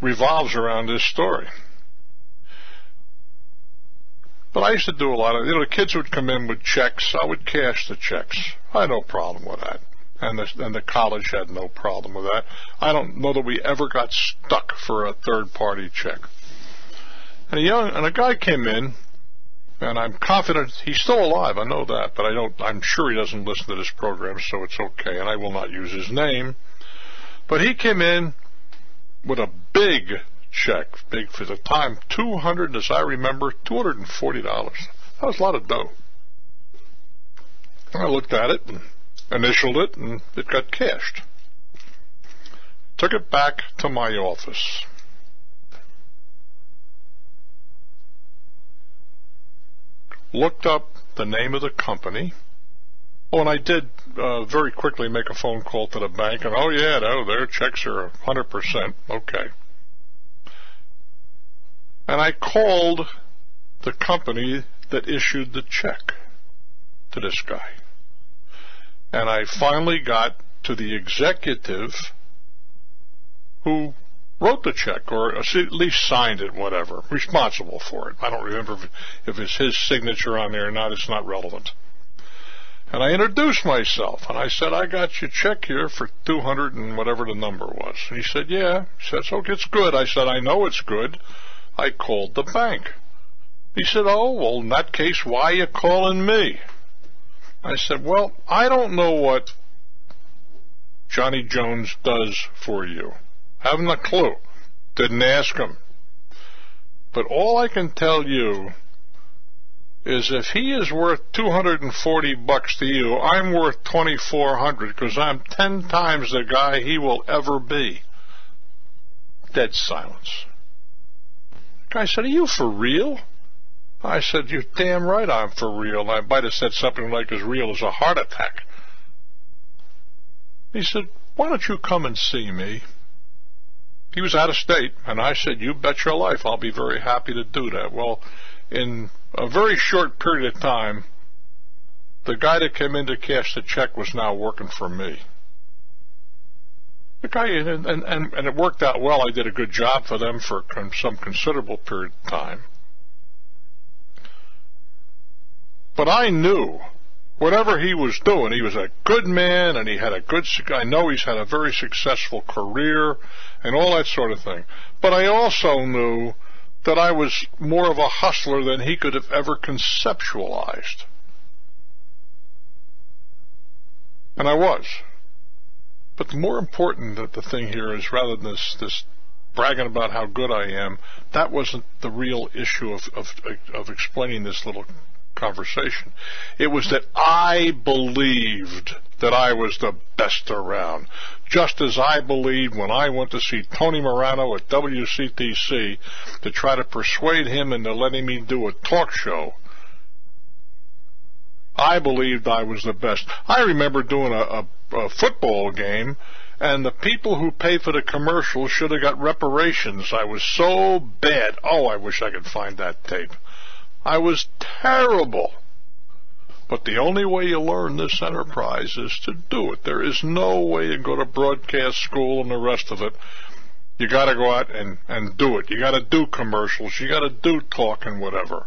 revolves around this story. But I used to do a lot of, the kids would come in with checks. I would cash the checks. I had no problem with that. And the college had no problem with that. I don't know that we ever got stuck for a third-party check. And a guy came in, and I'm confident he's still alive. I know that, but I'm sure he doesn't listen to this program, so it's okay, and I will not use his name. But he came in with a big check, big for the time, as I remember, $240. That was a lot of dough. I looked at it and initialed it, and it got cashed. Took it back to my office. Looked up the name of the company. Oh, and I did very quickly make a phone call to the bank, and their checks are 100%. Okay. And I called the company that issued the check to this guy. And I finally got to the executive who wrote the check, or at least signed it, whatever, responsible for it. I don't remember if it's his signature on there or not. It's not relevant. And I introduced myself, and I said, I got your check here for $200 and whatever the number was. And he said, yeah. He said, so it's good. I said, I know it's good. I called the bank. He said, oh, well, in that case, why are you calling me? I said, well, I don't know what Johnny Jones does for you. Haven't a clue. Didn't ask him. But all I can tell you is if he is worth $240 to you, I'm worth $2,400 because I'm 10 times the guy he will ever be. Dead silence. The guy said, are you for real? I said, you're damn right I'm for real. And I might have said something like as real as a heart attack. He said, why don't you come and see me? He was out of state, and I said, you bet your life I'll be very happy to do that. Well, in a very short period of time, the guy that came in to cash the check was now working for me. The guy, and it worked out well. I did a good job for them for some considerable period of time. But I knew whatever he was doing, he was a good man, and I know he's had a very successful career and all that sort of thing. But I also knew that I was more of a hustler than he could have ever conceptualized. And I was. But the more important the thing here is, rather than this bragging about how good I am. That wasn't the real issue of explaining this little conversation. It was that I believed that I was the best around, just as I believed when I went to see Tony Morano at WCTC to try to persuade him into letting me do a talk show. I believed I was the best. I remember doing a football game, and the people who paid for the commercials should have got reparations. I was so bad. Oh, I wish I could find that tape. I was terrible. But the only way you learn this enterprise is to do it. There is no way you go to broadcast school and the rest of it. You got to go out and do it. You got to do commercials. You got to do talk and whatever.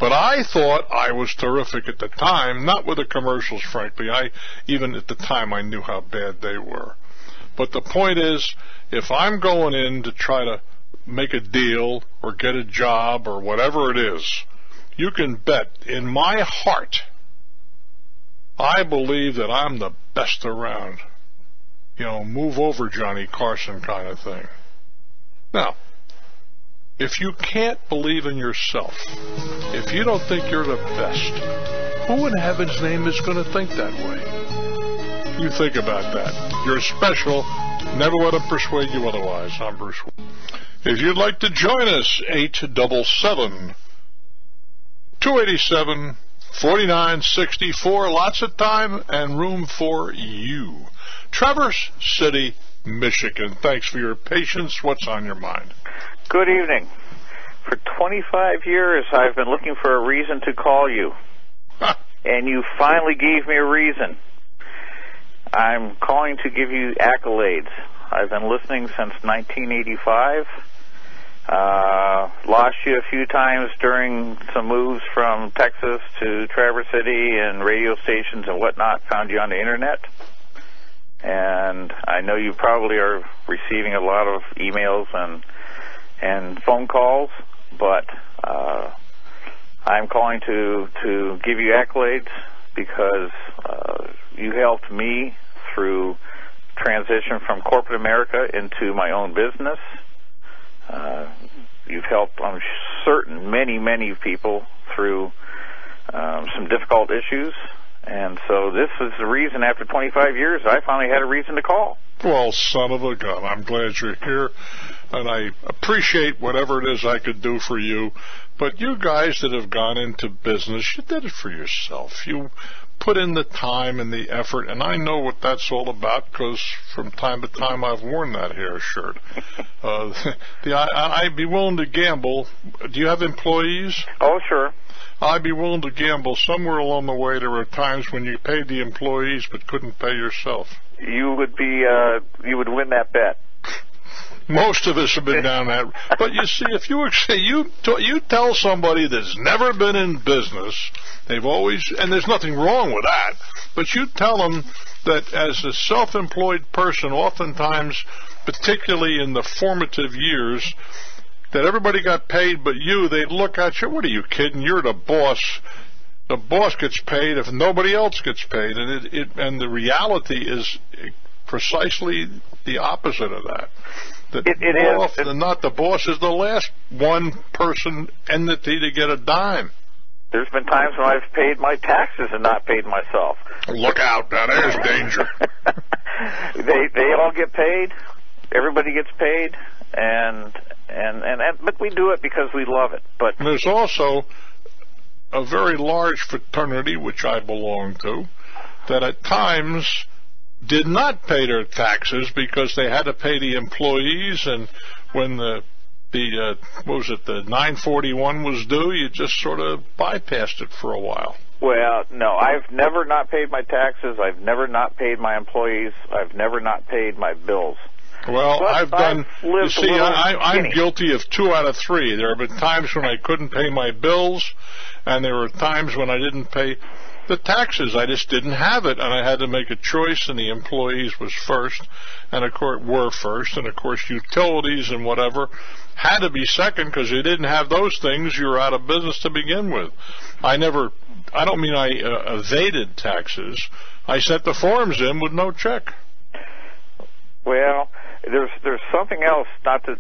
But I thought I was terrific at the time, not with the commercials, frankly. Even at the time, I knew how bad they were. But the point is, if I'm going in to try to make a deal or get a job or whatever it is, you can bet in my heart I believe that I'm the best around. You know, move over Johnny Carson kind of thing. Now, if you can't believe in yourself, if you don't think you're the best, who in heaven's name is going to think that way? You think about that. You're special. Never let them persuade you otherwise. I'm Bruce. If you'd like to join us, 877-287 4964, lots of time and room for you. Traverse City, Michigan. Thanks for your patience. What's on your mind? Good evening. For 25 years, I've been looking for a reason to call you. And you finally gave me a reason. I'm calling to give you accolades. I've been listening since 1985. Lost you a few times during some moves from Texas to Traverse City and radio stations and whatnot. Found you on the internet. And I know you probably are receiving a lot of emails and phone calls, but I'm calling to give you accolades because you helped me through transition from corporate America into my own business. You've helped, I'm certain, many people through some difficult issues. And so this is the reason, after 25 years, I finally had a reason to call. Well, son of a gun, I'm glad you're here, and I appreciate whatever it is I could do for you. But you guys that have gone into business, you did it for yourself. You put in the time and the effort, and I know what that's all about because from time to time I've worn that hair shirt. I'd be willing to gamble. Do you have employees? Oh, sure. I'd be willing to gamble somewhere along the way there were times when you paid the employees but couldn't pay yourself. You would win that bet. Most of us have been down that. But you see, if you tell somebody that's never been in business, they've always, and there's nothing wrong with that, but you tell them that as a self-employed person, oftentimes, particularly in the formative years, that everybody got paid but you, they'd look at you, what are you kidding? You're the boss. The boss gets paid if nobody else gets paid. And the reality is precisely the opposite of that. That more often than not, the boss is the last one-person entity to get a dime. There's been times when I've paid my taxes and not paid myself. Look out. Now, there's danger. They all get paid. Everybody gets paid. But we do it because we love it. But there's also a very large fraternity, which I belong to, that at times did not pay their taxes because they had to pay the employees, and when the 941 was due, you just sort of bypassed it for a while. Well, no, I've never not paid my taxes. I've never not paid my employees. I've never not paid my bills. Well, I'm guilty of 2 out of 3. There have been times when I couldn't pay my bills, and there were times when I didn't pay the taxes. I just didn't have it, and I had to make a choice, and the employees was first, and of course were first, and of course utilities and whatever had to be second, because you didn't have those things, you were out of business to begin with. I don't mean I evaded taxes. I sent the forms in with no check. Well, there's something else, not to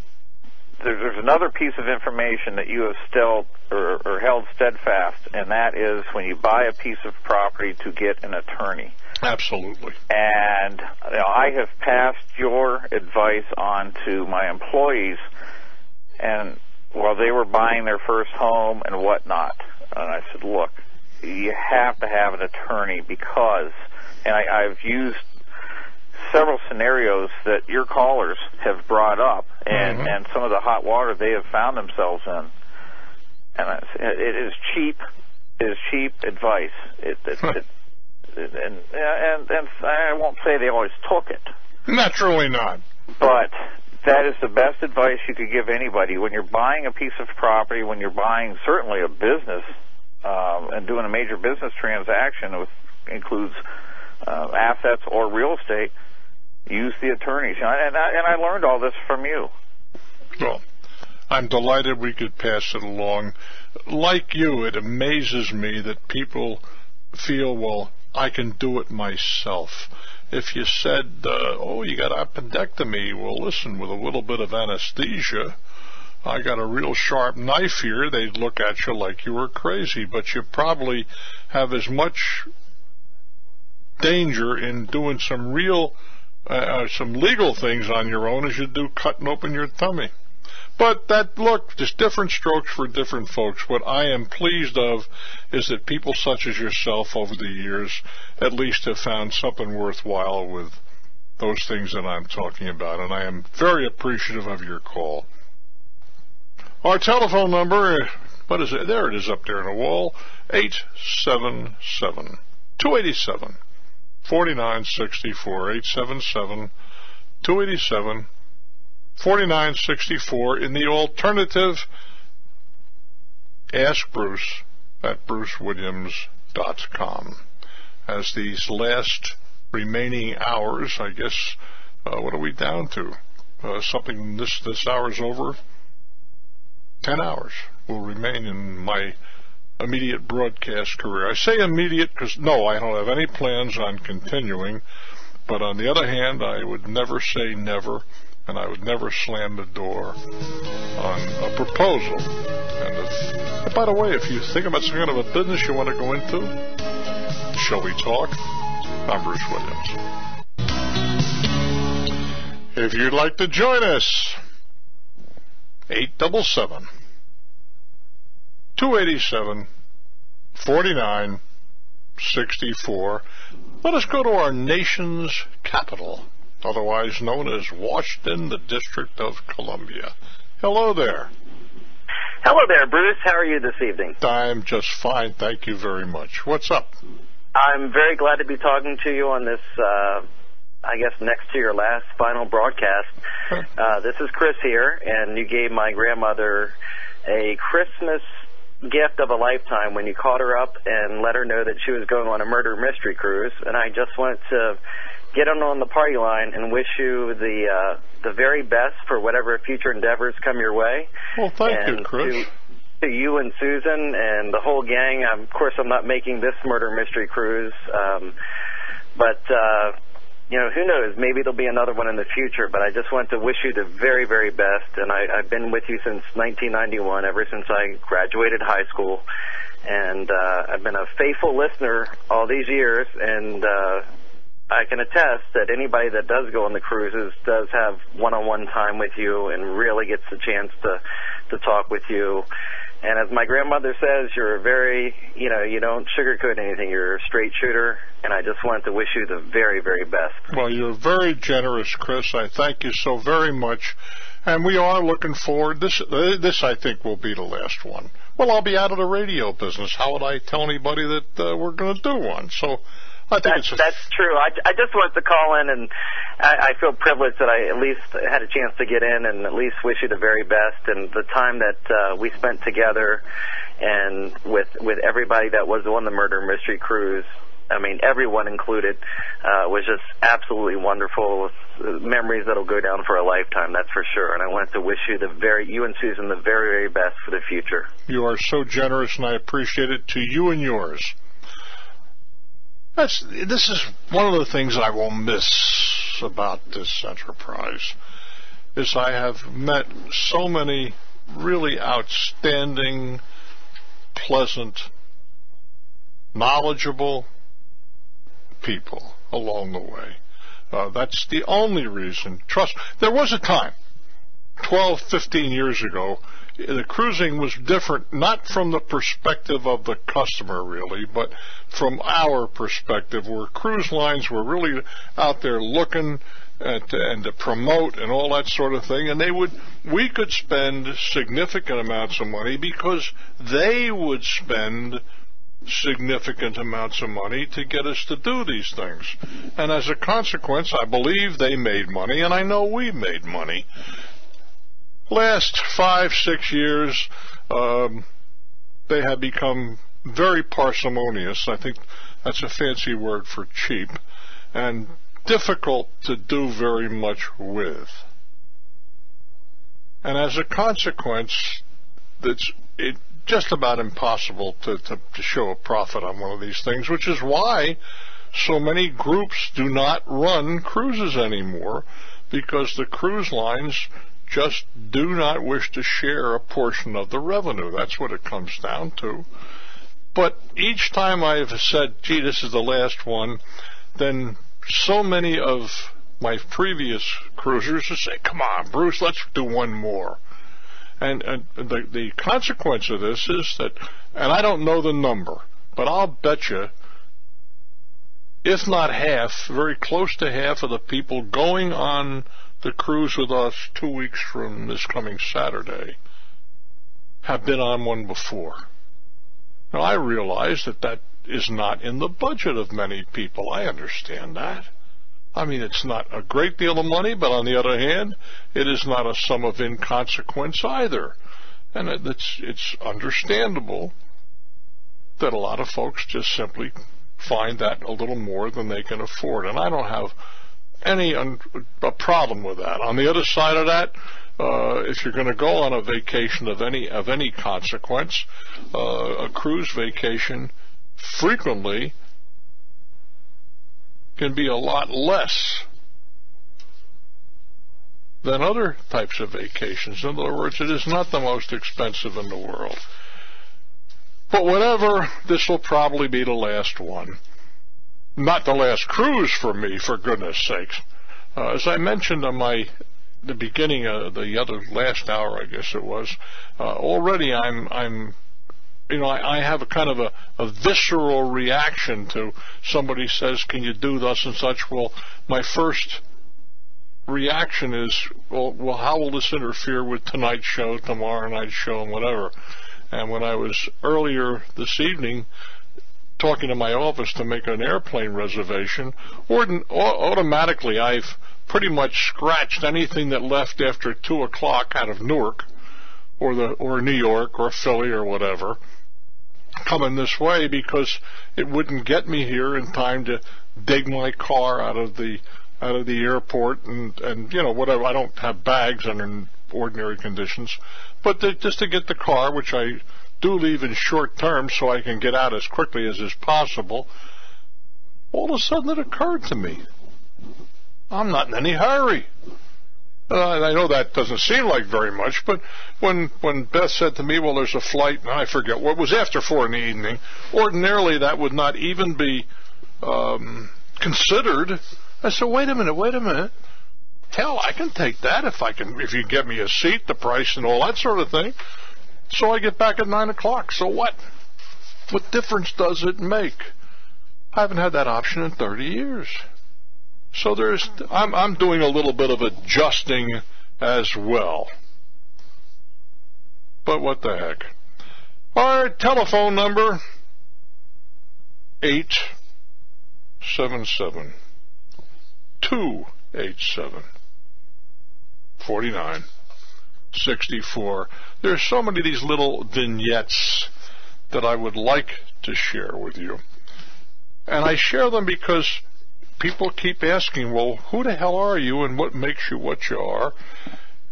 there's another piece of information that you have still or held steadfast, and that is when you buy a piece of property to get an attorney. Absolutely. And I have passed your advice on to my employees, and while they were buying their first home and whatnot, and I said, look, you have to have an attorney because, and I've used several scenarios that your callers have brought up, and some of the hot water they have found themselves in. And it is cheap advice. And I won't say they always took it. Naturally not. But that is the best advice you could give anybody. When you're buying a piece of property, when you're buying certainly a business, and doing a major business transaction, which includes assets or real estate, use the attorneys. And I learned all this from you. Well, I'm delighted we could pass it along. Like you, it amazes me that people feel, well, I can do it myself. If you said, you got appendectomy, well, listen, with a little bit of anesthesia, I got a real sharp knife here, they'd look at you like you were crazy. But you probably have as much danger in doing some real, some legal things on your own as you do cutting open your tummy. But just different strokes for different folks. What I am pleased of is that people such as yourself over the years at least have found something worthwhile with those things that I'm talking about, and I am very appreciative of your call. Our telephone number, what is it? There it is up there on the wall, 877-287-4964, 877-287-4964. In the alternative, ask Bruce at brucewilliams.com. As these last remaining hours, I guess, what are we down to? Something this hour's over. 10 hours will remain in my immediate broadcast career. I say immediate because, no, I don't have any plans on continuing. But on the other hand, I would never say never, and I would never slam the door on a proposal. And by the way, if you think about some kind of a business you want to go into, shall we talk? I'm Bruce Williams. If you'd like to join us, 877-287-4964. Let us go to our nation's capital, otherwise known as Washington, the District of Columbia. Hello there. Hello there, Bruce. How are you this evening? I'm just fine, thank you very much. What's up? I'm very glad to be talking to you on this, I guess, next to your last final broadcast. This is Chris here, and you gave my grandmother a Christmas gift of a lifetime when you called her up and let her know that she was going on a murder mystery cruise. And I just wanted to get on the party line and wish you the very best for whatever future endeavors come your way. Well, thank you, Chris. To you and Susan and the whole gang. Of course, I'm not making this murder mystery cruise, but who knows? Maybe there'll be another one in the future. But I just want to wish you the very, very best. And I've been with you since 1991, ever since I graduated high school. And I've been a faithful listener all these years. And I can attest that anybody that does go on the cruises does have one-on-one time with you and really gets the chance to talk with you. And as my grandmother says, you're a very, you don't sugarcoat anything. You're a straight shooter, and I just wanted to wish you the very, very best. Well, you're very generous, Chris. I thank you so very much. And we are looking forward. This I think, will be the last one. Well, I'll be out of the radio business. How would I tell anybody that we're going to do one? So I think that's true. I just wanted to call in, and I feel privileged that I at least had a chance to get in and at least wish you the very best. And the time that we spent together and with everybody that was on the murder mystery cruise, I mean, everyone included, was just absolutely wonderful. Memories that'll go down for a lifetime, that's for sure. And I wanted to wish you you and Susan the very, very best for the future. You are so generous, and I appreciate it. To you and yours. This is one of the things I will miss about this enterprise is I have met so many really outstanding, pleasant, knowledgeable people along the way. That's the only reason. Trust. There was a time, 12, 15 years ago, the cruising was different, not from the perspective of the customer really, but from our perspective, where cruise lines were really out there looking and to promote and all that sort of thing, and we could spend significant amounts of money because they would spend significant amounts of money to get us to do these things. And as a consequence, I believe they made money, and I know we made money. Last 5-6 years, they have become very parsimonious. I think that's a fancy word for cheap, and difficult to do very much with. And as a consequence, it's just about impossible to show a profit on one of these things, which is why so many groups do not run cruises anymore, because the cruise lines just do not wish to share a portion of the revenue. That's what it comes down to. But each time I've said, gee, this is the last one, then so many of my previous cruisers say, come on, Bruce, let's do one more. And the consequence of this is that, and I don't know the number, but I'll bet you, if not half, very close to half of the people going on the cruise with us 2 weeks from this coming Saturday have been on one before. Now, I realize that is not in the budget of many people. I understand that. I mean, it's not a great deal of money, but on the other hand, it is not a sum of inconsequence either. And it's understandable that a lot of folks just simply find that a little more than they can afford. And I don't have a problem with that. On the other side of that, if you're going to go on a vacation of any consequence, a cruise vacation frequently can be a lot less than other types of vacations. In other words, it is not the most expensive in the world. But whatever, this will probably be the last one. Not the last cruise for me, for goodness sakes. As I mentioned on the beginning of the other last hour, I guess it was, already I have a kind of a visceral reaction to somebody says, can you do thus and such? Well, my first reaction is, well, how will this interfere with tonight's show, tomorrow night's show, and whatever? And when I was earlier this evening talking to my office to make an airplane reservation, automatically I've pretty much scratched anything that left after 2 o'clock out of Newark or New York or Philly or whatever, coming this way, because it wouldn't get me here in time to dig my car out of the airport and whatever. I don't have bags under ordinary conditions, but just to get the car, which I do leave in short term so I can get out as quickly as is possible. All of a sudden it occurred to me, I'm not in any hurry. I know that doesn't seem like very much, but when Beth said to me, well, there's a flight, and I forget what was after 4 in the evening, ordinarily that would not even be considered. I said, wait a minute. Hell, I can take that if you get me a seat, the price and all that sort of thing. So I get back at 9 o'clock. So what? What difference does it make? I haven't had that option in 30 years. So I'm doing a little bit of adjusting as well. But what the heck? Our telephone number, 877-287-4964. There's so many of these little vignettes that I would like to share with you. And I share them because people keep asking, well, who the hell are you and what makes you what you are?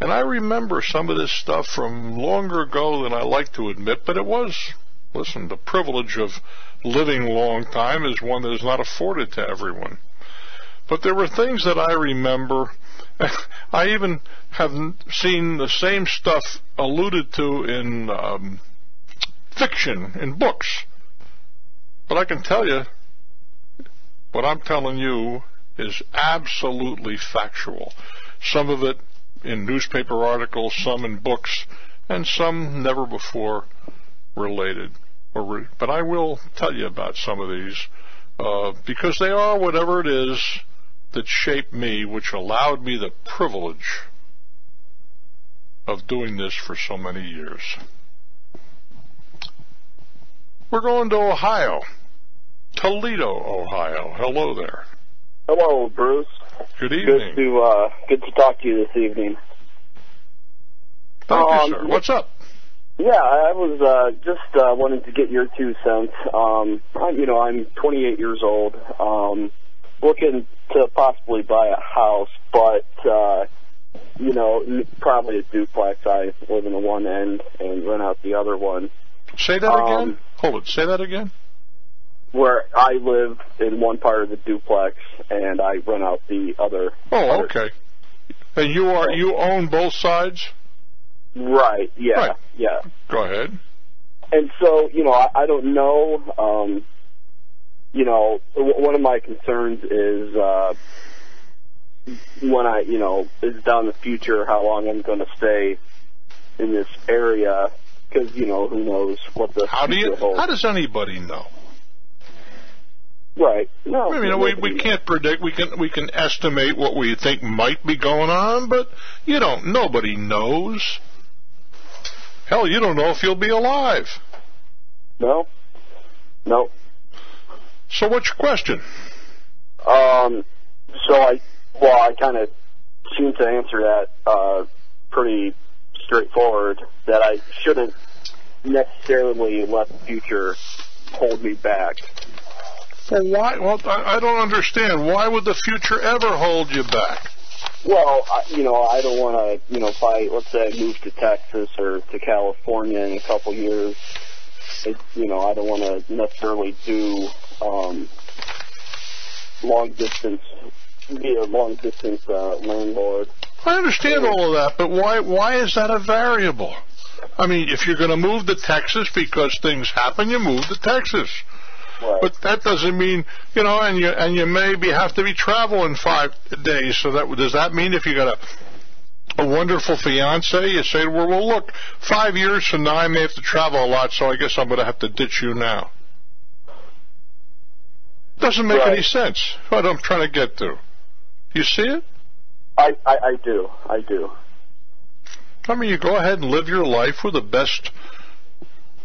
And I remember some of this stuff from longer ago than I like to admit, but it was, listen, the privilege of living a long time is one that is not afforded to everyone. But there were things that I remember, I even have seen the same stuff alluded to in fiction, in books. But I can tell you, what I'm telling you is absolutely factual. Some of it in newspaper articles, some in books, and some never before related. But I will tell you about some of these because they are whatever it is that shaped me, which allowed me the privilege of doing this for so many years. We're going to Ohio, Toledo, Ohio. Hello there. Hello, Bruce. Good evening. Good to talk to you this evening. Thank you, sir. What's up? Yeah, I was just wanting to get your 2 cents. I'm 28 years old, looking to possibly buy a house, but probably a duplex. I live in the one end and rent out the other one. Say that again. Hold it. Say that again. Where I live in one part of the duplex and I rent out the other. Oh, okay. And you own both sides? Right. Yeah. Right. Yeah. Go ahead. And so, I don't know. One of my concerns is when is down in the future how long I'm going to stay in this area, because who knows what the future holds. How does anybody know? Right. No. I mean, we can't predict. We can estimate what we think might be going on, but nobody knows. Hell, you don't know if you'll be alive. No. So what's your question? I kind of seem to answer that pretty straightforward, that I shouldn't necessarily let the future hold me back. Well, why? Well, I don't understand. Why would the future ever hold you back? Well, I don't want to, if let's say I move to Texas or to California in a couple years, I don't want to necessarily do be a long distance landlord. I understand all of that, but why is that a variable? I mean, if you're going to move to Texas because things happen, you move to Texas. Right. But that doesn't mean, and you maybe have to be traveling 5 days. So does that mean if you got a wonderful fiance, you say, well, look, 5 years from now I may have to travel a lot, so I guess I'm going to have to ditch you now. Doesn't make any sense. What I'm trying to get to. You see it? I do. I mean, you go ahead and live your life with the best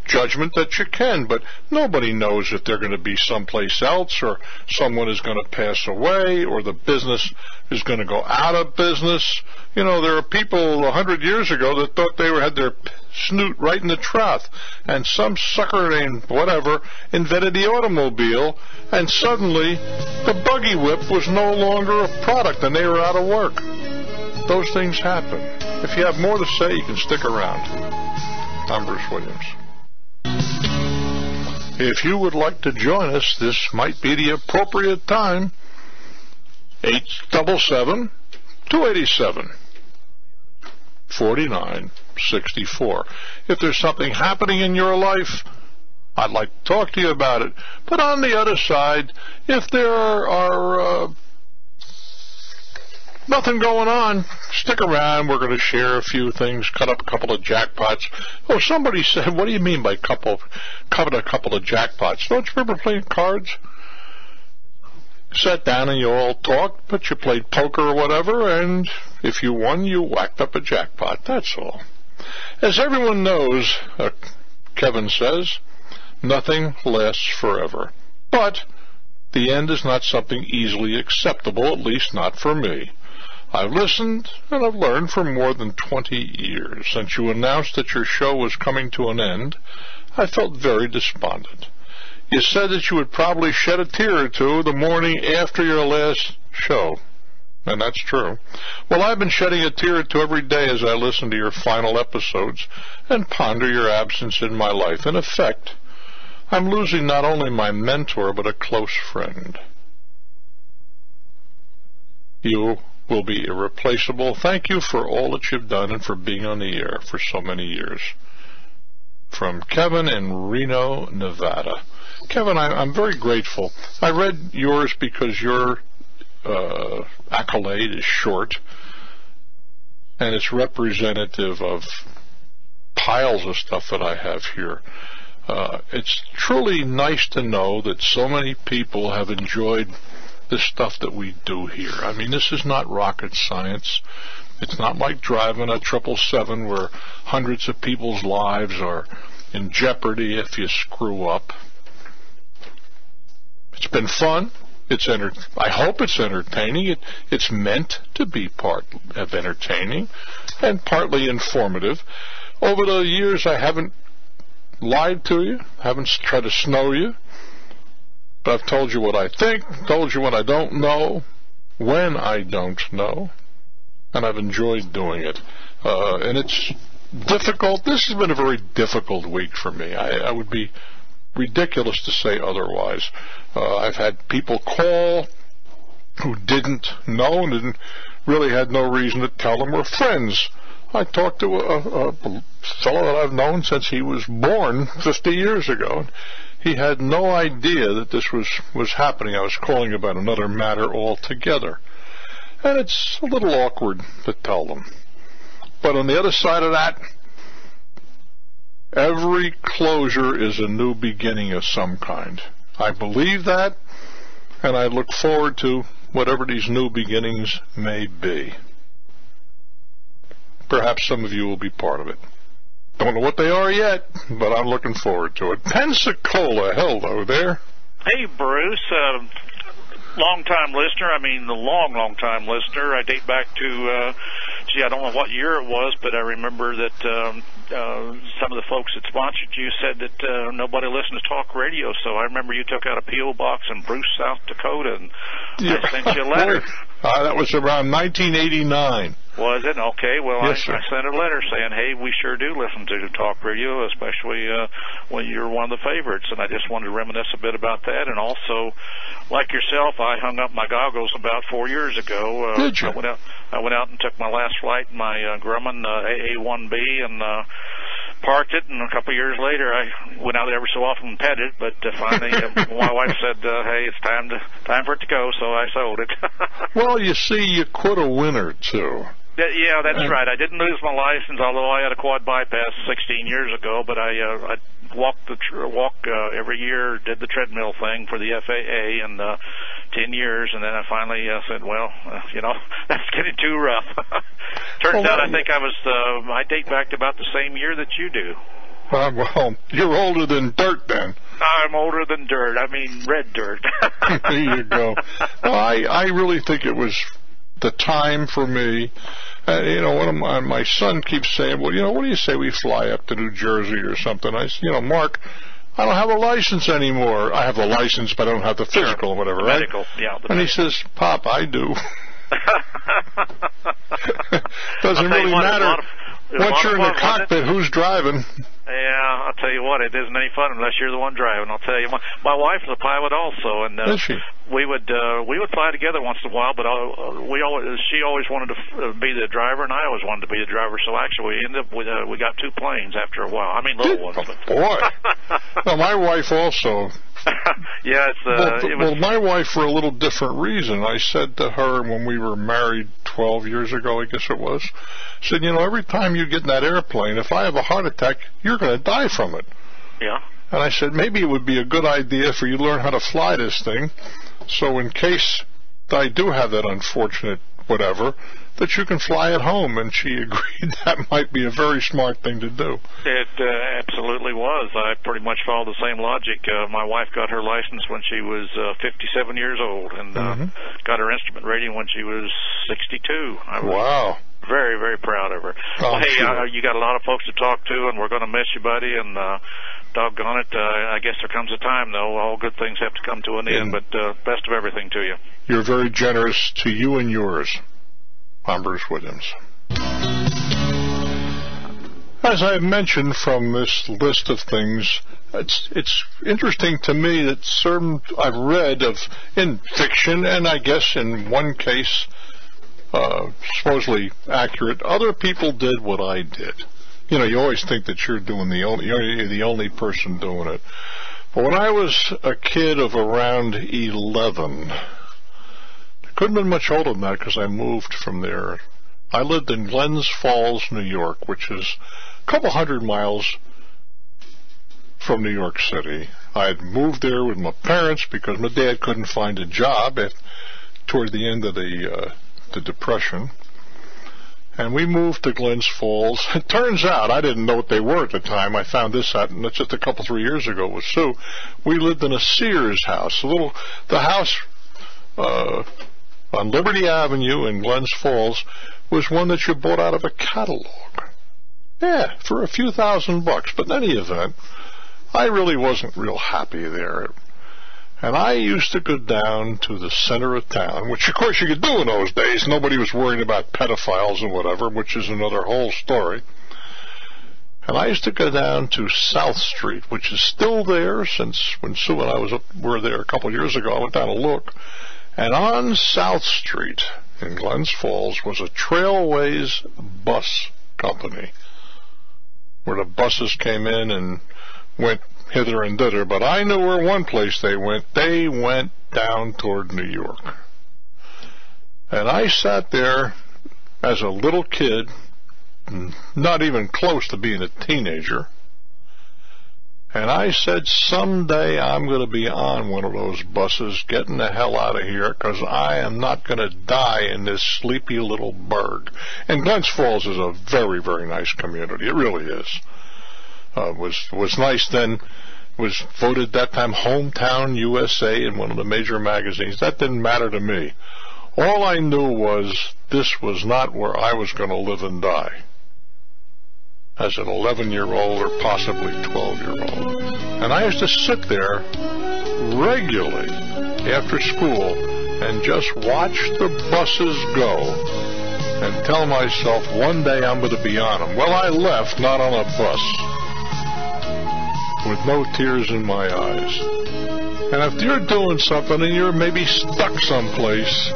judgment that you can, but nobody knows if they're going to be someplace else, or someone is going to pass away, or the business is going to go out of business. There are people 100 years ago that thought they had their snoot right in the trough, and some sucker named whatever invented the automobile, and suddenly the buggy whip was no longer a product and they were out of work. Those things happen. If you have more to say, you can stick around. I'm Bruce Williams. If you would like to join us, this might be the appropriate time. 877-287-4964. If there's something happening in your life, I'd like to talk to you about it. But on the other side, if there are nothing going on, stick around. We're going to share a few things, cut up a couple of jackpots. Oh, somebody said, what do you mean by cut a couple of jackpots? Don't you remember playing cards? Sat down and you all talked, but you played poker or whatever, and if you won, you whacked up a jackpot. That's all. As everyone knows, Kevin says, nothing lasts forever. But the end is not something easily acceptable, at least not for me. I've listened and I've learned for more than 20 years. Since you announced that your show was coming to an end, I felt very despondent. You said that you would probably shed a tear or two the morning after your last show. And that's true. Well, I've been shedding a tear or two every day as I listen to your final episodes and ponder your absence in my life. In effect, I'm losing not only my mentor, but a close friend. You will be irreplaceable. Thank you for all that you've done and for being on the air for so many years. From Kevin in Reno, Nevada. Kevin, I'm very grateful. I read yours because your accolade is short, and it's representative of piles of stuff that I have here. It's truly nice to know that so many people have enjoyed the stuff that we do here. I mean, this is not rocket science. It's not like driving a 777 where hundreds of people's lives are in jeopardy if you screw up. It's been fun. I hope it's entertaining. It's meant to be part of entertaining and partly informative. Over the years, I haven't lied to you, haven't tried to snow you, but I've told you what I think, told you what I don't know, when I don't know, and I've enjoyed doing it. And it's difficult. This has been a very difficult week for me. I would be ridiculous to say otherwise. I've had people call who didn't know and didn't really had no reason to tell them, were friends. I talked to a fellow that I've known since he was born 50 years ago. He had no idea that this was happening. I was calling about another matter altogether. And it's a little awkward to tell them. But on the other side of that, every closure is a new beginning of some kind. I believe that, and I look forward to whatever these new beginnings may be. Perhaps some of you will be part of it. Don't know what they are yet, but I'm looking forward to it. Pensacola, hello there. Hey, Bruce. Long-time listener. I mean, the long-time listener. I date back to, I don't know what year it was, but I remember that some of the folks that sponsored you said that nobody listens to talk radio, so I remember you took out a P.O. box in Bruce, South Dakota, and I sent you a letter. That was around 1989. Was it? Okay. Well, yes, I sent a letter saying, hey, we sure do listen to talk radio, especially when you're one of the favorites, and I just wanted to reminisce a bit about that. And also, like yourself, I hung up my goggles about 4 years ago. Did you? I went out and took my last flight in my Grumman AA-1B and parked it, and a couple of years later I went out every so often and petted it, but finally my wife said, hey, it's time for it to go, so I sold it. Well, you see, you quit a winner, too. Yeah, that's right. I didn't lose my license, although I had a quad bypass 16 years ago, but I walked every year, did the treadmill thing for the FAA in 10 years, and then I finally said, well, that's getting too rough. Turns out I think I date back to about the same year that you do. Well, you're older than dirt then. I'm older than dirt. I mean red dirt. There you go. Well, I really think it was the time for me. One of my son keeps saying, well, what do you say we fly up to New Jersey or something? I said, Mark, I don't have a license anymore. I have a license, but I don't have the physical or whatever, right? Medical, yeah. And he says, Pop, I do. Doesn't really matter. Once you're in the cockpit, who's driving? Yeah, I'll tell you what, it isn't any fun unless you're the one driving. I'll tell you, my wife is a pilot also, and is she? we would fly together once in a while. But she always wanted to be the driver, and I always wanted to be the driver. So actually, we ended up with we got two planes after a while. I mean, little ones. But. Boy, well, my wife also. Yeah, well, my wife for a little different reason. I said to her when we were married 12 years ago, I guess it was, I said, every time you get in that airplane, if I have a heart attack, you're going to die from it. Yeah. And I said, maybe it would be a good idea for you to learn how to fly this thing, so in case I do have that unfortunate whatever, that you can fly at home. And she agreed that might be a very smart thing to do. It absolutely was. I pretty much followed the same logic. My wife got her license when she was 57 years old, and got her instrument rating when she was 62. Wow. Very, very proud of her. Oh, well, hey, sure. You got a lot of folks to talk to, and we're going to miss you, buddy, and doggone it, I guess there comes a time, though. All good things have to come to an end, but best of everything to you. You're very generous to you and yours. I'm Bruce Williams. As I mentioned from this list of things, it's interesting to me that certain I've read of in fiction, and I guess in one case supposedly accurate. Other people did what I did. You know, you always think that you're the only person doing it. But when I was a kid of around 11, I couldn't have been much older than that because I moved from there. I lived in Glens Falls, New York, which is a couple 100 miles from New York City. I had moved there with my parents because my dad couldn't find a job toward the end of the Depression. And we moved to Glens Falls. It turns out, I didn't know what they were at the time. I found this out just a couple, 3 years ago with Sue. We lived in a Sears house. The house on Liberty Avenue in Glens Falls was one that you bought out of a catalog. Yeah, for a few $1,000. But in any event, I really wasn't real happy there. And I used to go down to the center of town, which of course you could do in those days. Nobody was worried about pedophiles and whatever, which is another whole story. And I used to go down to South Street, which is still there since when Sue and I were there a couple of years ago. I went down to look. And on South Street in Glens Falls was a Trailways bus company, where the buses came in and went hither and thither, but I knew where one place they went. They went down toward New York. And I sat there as a little kid, not even close to being a teenager, and I said, someday I'm going to be on one of those buses getting the hell out of here because I am not going to die in this sleepy little burg. And Glens Falls is a very, very nice community. It really is. Was nice then, was voted that time Hometown USA in one of the major magazines. That didn't matter to me. All I knew was this was not where I was going to live and die as an 11-year-old or possibly 12-year-old. And I used to sit there regularly after school and just watch the buses go and tell myself one day I'm going to be on them. Well, I left not on a bus, with no tears in my eyes. And if you're doing something and you're maybe stuck someplace,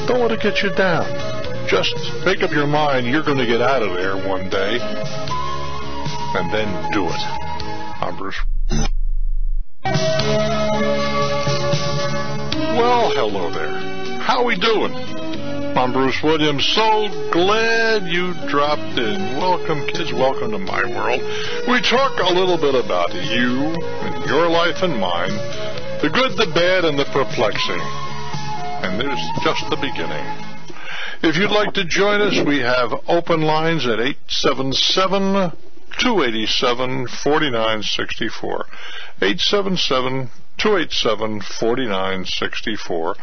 don't let it get you down. Just make up your mind you're going to get out of there one day, and then do it. I'm Bruce. Well, hello there. How we doing? I'm Bruce Williams. So glad you dropped in. Welcome, kids. Welcome to my world. We talk a little bit about you and your life and mine, the good, the bad, and the perplexing. And there's just the beginning. If you'd like to join us, we have open lines at 877-287-4964. 877-287-4964.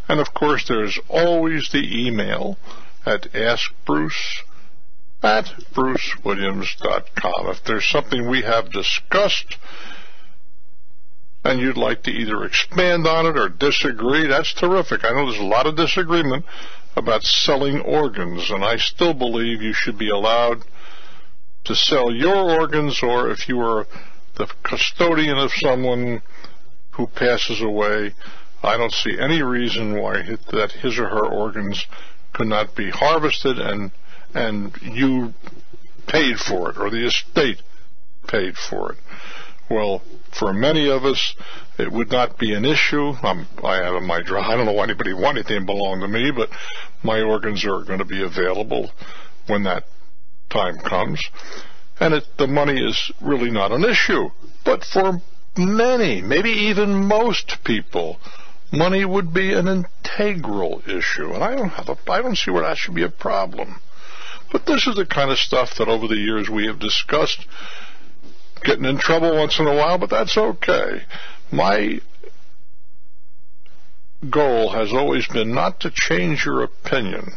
And, of course, there's always the email at askbruce@brucewilliams.com. If there's something we have discussed and you'd like to either expand on it or disagree, that's terrific. I know there's a lot of disagreement about selling organs, and I still believe you should be allowed to sell your organs, or if you are the custodian of someone who passes away, I don't see any reason why that his or her organs could not be harvested and you paid for it, or the estate paid for it. Well, for many of us, it would not be an issue. I have in my drawer. I don't know why anybody want anything belong to me, but my organs are going to be available when that time comes. And the money is really not an issue. But for many, maybe even most people, money would be an integral issue. And I don't see where that should be a problem. But this is the kind of stuff that over the years we have discussed. Getting in trouble once in a while, but that's okay. My goal has always been not to change your opinion,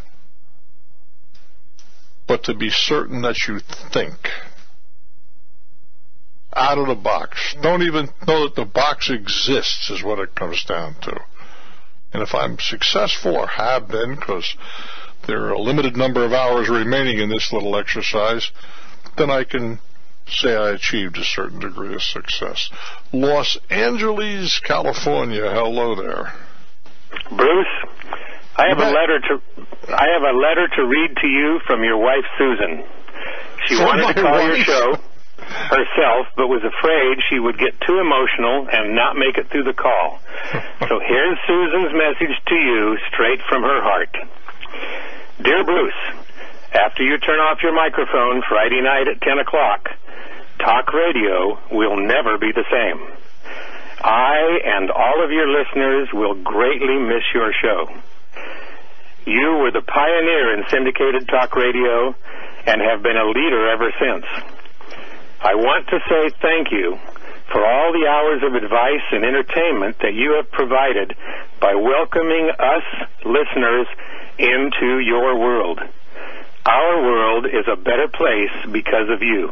but to be certain that you think out of the box. Don't even know that the box exists is what it comes down to. And if I'm successful, or have been, because there are a limited number of hours remaining in this little exercise, then I can say I achieved a certain degree of success. Los Angeles, California. Hello there. Bruce, I have a letter to read to you from your wife, Susan. She wanted to call your show herself, but was afraid she would get too emotional and not make it through the call. So here's Susan's message to you, straight from her heart. Dear Bruce, after you turn off your microphone Friday night at 10 o'clock, talk radio will never be the same. I and all of your listeners will greatly miss your show. You were the pioneer in syndicated talk radio and have been a leader ever since. I want to say thank you for all the hours of advice and entertainment that you have provided by welcoming us listeners into your world. Our world is a better place because of you.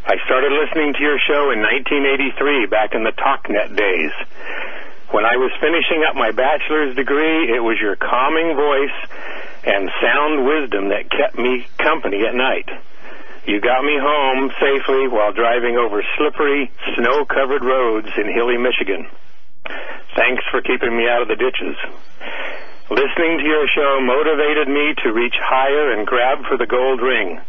I started listening to your show in 1983, back in the Talknet days. When I was finishing up my bachelor's degree, it was your calming voice and sound wisdom that kept me company at night. You got me home safely while driving over slippery, snow-covered roads in hilly Michigan. Thanks for keeping me out of the ditches. Listening to your show motivated me to reach higher and grab for the gold ring.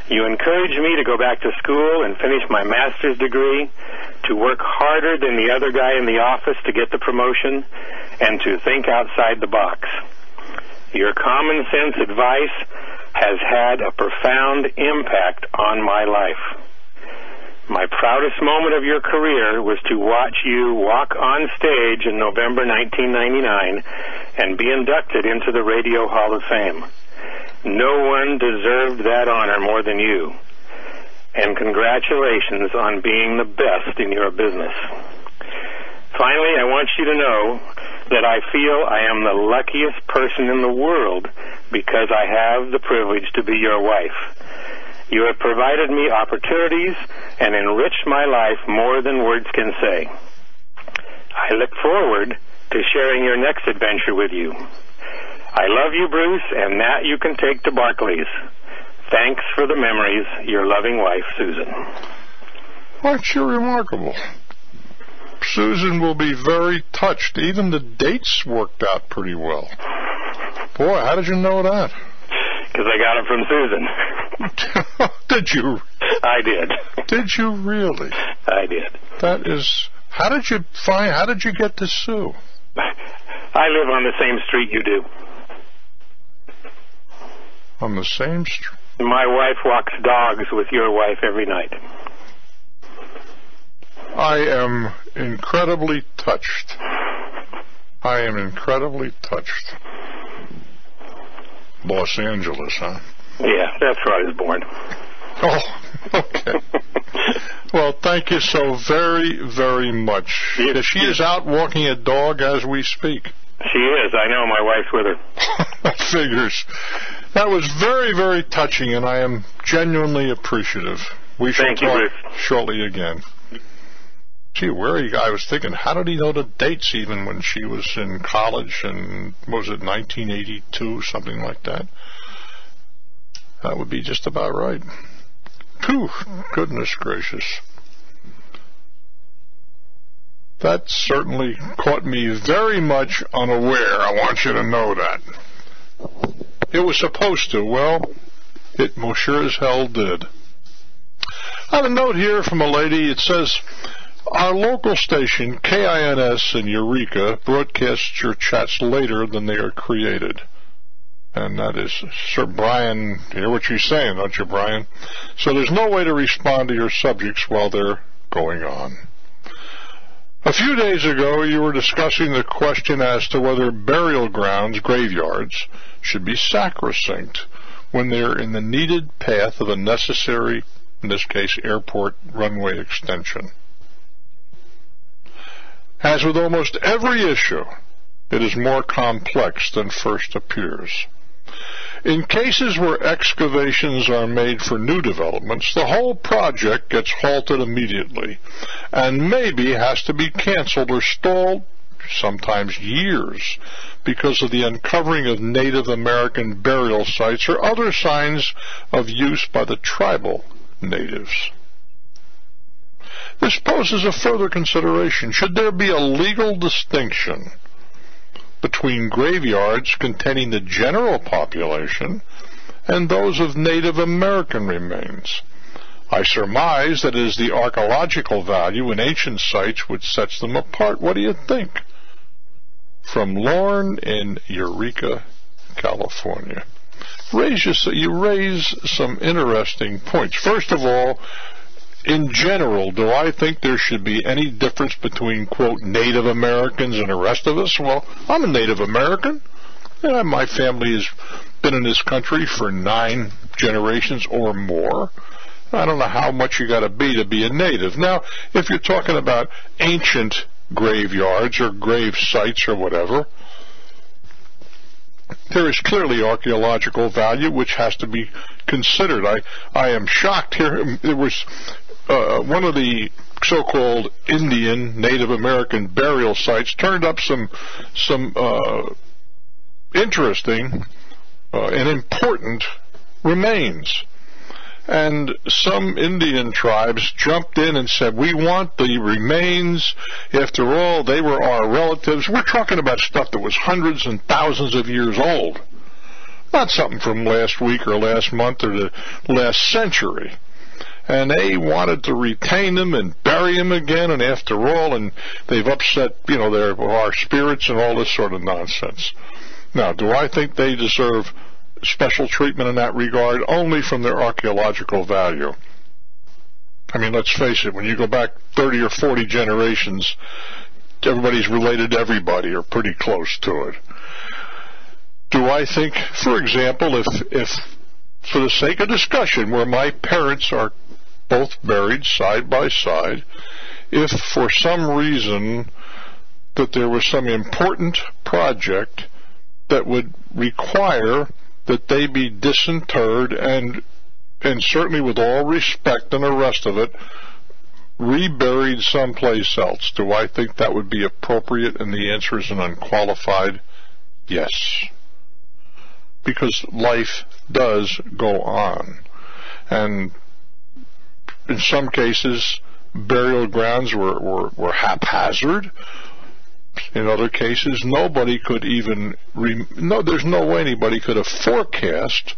You encouraged me to go back to school and finish my master's degree, to work harder than the other guy in the office to get the promotion, and to think outside the box. Your common sense advice has had a profound impact on my life. My proudest moment of your career was to watch you walk on stage in November 1999 and be inducted into the Radio Hall of Fame. No one deserved that honor more than you. And congratulations on being the best in your business. Finally, I want you to know that I feel I am the luckiest person in the world because I have the privilege to be your wife. You have provided me opportunities and enriched my life more than words can say. I look forward to sharing your next adventure with you. I love you, Bruce, and that you can take to Barclays. Thanks for the memories, your loving wife, Susan. Aren't you remarkable? Susan will be very touched. Even the dates worked out pretty well. Boy, how did you know that? Because I got it from Susan. Did you? I did. Did you really? I did. That is... How did you get to Sue? I live on the same street you do. On the same street? My wife walks dogs with your wife every night. I am incredibly touched. I am incredibly touched. Los Angeles, huh? Yeah, that's where I was born. Oh, okay. Well, thank you so very, very much. She is out walking a dog as we speak. She is. I know. My wife's with her. That figures. That was very, very touching, and I am genuinely appreciative. We shall talk shortly again. Gee, I was thinking, how did he know the dates even when she was in college, and was it 1982, something like that? That would be just about right. Phew, goodness gracious. That certainly caught me very much unaware. I want you to know that. It was supposed to. Well, it sure as hell did. I have a note here from a lady. It says, our local station, KINS in Eureka, broadcasts your chats later than they are created. And that is, Sir Brian, you hear what she's saying, don't you, Brian? So there's no way to respond to your subjects while they're going on. A few days ago, you were discussing the question as to whether burial grounds, graveyards, should be sacrosanct when they're in the needed path of a necessary, in this case, airport runway extension. As with almost every issue, it is more complex than first appears. In cases where excavations are made for new developments, the whole project gets halted immediately and maybe has to be canceled or stalled, sometimes years, because of the uncovering of Native American burial sites or other signs of use by the tribal natives. This poses a further consideration. Should there be a legal distinction between graveyards containing the general population and those of Native American remains. I surmise that it is the archaeological value in ancient sites which sets them apart. What do you think? From Lorne in Eureka, California. You raise some interesting points. First of all, in general, do I think there should be any difference between, quote, Native Americans and the rest of us? Well, I'm a Native American. And my family has been in this country for 9 generations or more. I don't know how much you got to be a native. Now, if you're talking about ancient graveyards or grave sites or whatever, there is clearly archaeological value which has to be considered. I am shocked here. There was one of the so-called Indian Native American burial sites turned up some interesting and important remains. And some Indian tribes jumped in and said, we want the remains. After all, they were our relatives. We're talking about stuff that was hundreds and thousands of years old. Not something from last week or last month or the last century. And they wanted to retain them and bury them again, and after all, and they've upset, our spirits and all this sort of nonsense. Now, do I think they deserve special treatment in that regard? Only from their archaeological value. I mean, let's face it, when you go back 30 or 40 generations, everybody's related to everybody or pretty close to it. Do I think, for example, if for the sake of discussion, where my parents are both buried side by side, if for some reason that there was some important project that would require that they be disinterred and certainly with all respect and the rest of it, reburied someplace else, do I think that would be appropriate? And the answer is an unqualified yes. Because life does go on. And in some cases, burial grounds were haphazard. In other cases, nobody could even, there's no way anybody could have forecast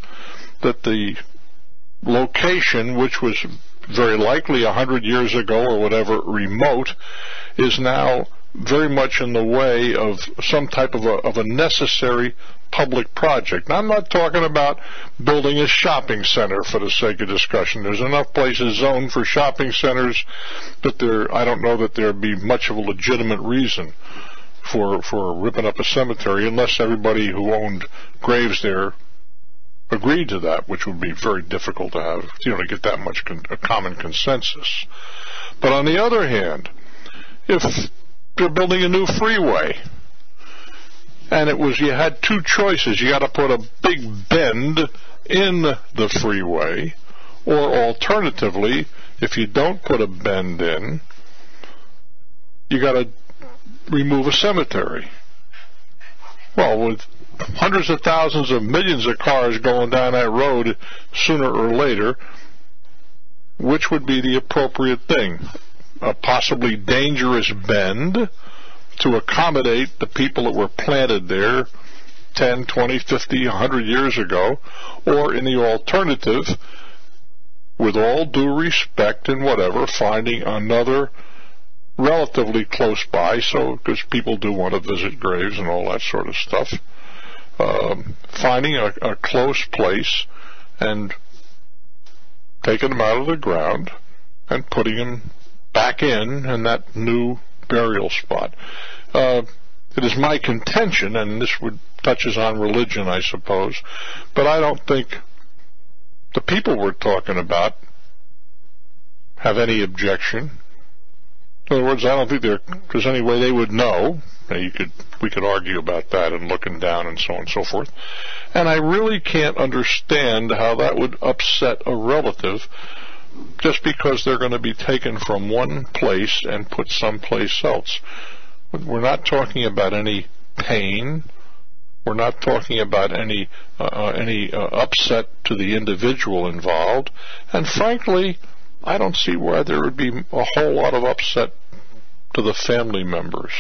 that the location, which was very likely 100 years ago or whatever remote, is now very much in the way of some type of a necessary public project. Now, I'm not talking about building a shopping center for the sake of discussion. There's enough places zoned for shopping centers that I don't know that there'd be much of a legitimate reason for ripping up a cemetery unless everybody who owned graves there agreed to that, which would be very difficult to have, to get that much a common consensus. But on the other hand, if you're building a new freeway, and you had 2 choices. You got to put a big bend in the freeway, or alternatively, if you don't put a bend in, you got to remove a cemetery. Well, with hundreds of thousands of millions of cars going down that road sooner or later, which would be the appropriate thing? A possibly dangerous bend to accommodate the people that were planted there 10, 20, 50, 100 years ago, or in the alternative, with all due respect and whatever, finding another relatively close by, because people do want to visit graves and all that sort of stuff, finding a close place and taking them out of the ground and putting them back in that new burial spot. It is my contention, and this touches on religion, I suppose, but I don't think the people we're talking about have any objection. In other words, I don't think there's any way they would know. We could argue about that and looking down and so on and so forth. And I really can't understand how that would upset a relative just because they're going to be taken from one place and put someplace else. We're not talking about any pain. We're not talking about any upset to the individual involved. And frankly, I don't see why there would be a whole lot of upset to the family members.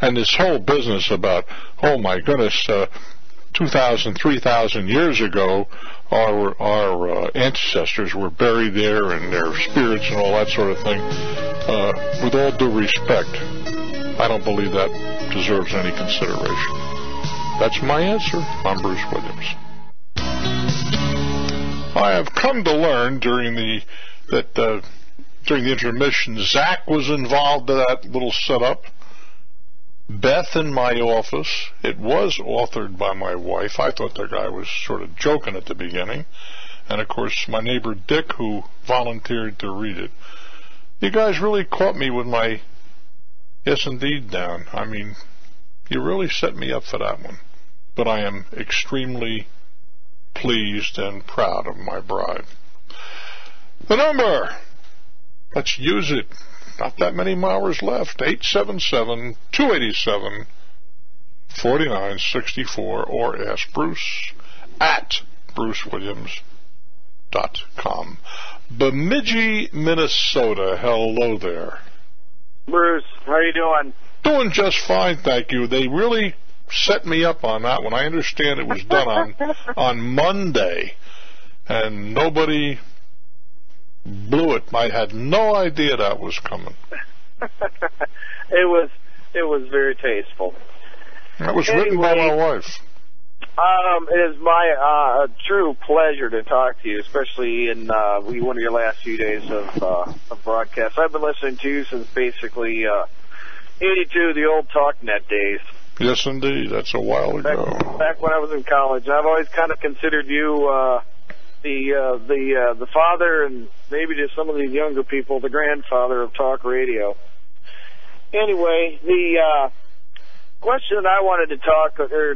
And this whole business about, oh my goodness, 2,000, 3,000 years ago, our ancestors were buried there and their spirits and all that sort of thing. With all due respect, I don't believe that deserves any consideration. That's my answer. I'm Bruce Williams. I have come to learn during the intermission, Zach was involved in that little setup. Beth in my office. It was authored by my wife. I thought the guy was sort of joking at the beginning. And, of course, my neighbor Dick, who volunteered to read it. You guys really caught me with my yes, indeed down. I mean, you really set me up for that one. But I am extremely pleased and proud of my bride. The number. Let's use it. Not that many hours left. 877-287-4964 or ask Bruce at BruceWilliams.com. Bemidji, Minnesota. Hello there. Bruce, how are you doing? Doing just fine, thank you. They really set me up on that one. I understand it was done on Monday, and nobody blew it. I had no idea that was coming. It was very tasteful. That was written by my wife. It is my true pleasure to talk to you, especially in one of your last few days of broadcast. I've been listening to you since basically 82, the old Talknet days. Yes, indeed. That's a while ago. Back when I was in college. I've always kind of considered you the father, and maybe to some of these younger people, the grandfather of talk radio. Anyway, the question I wanted to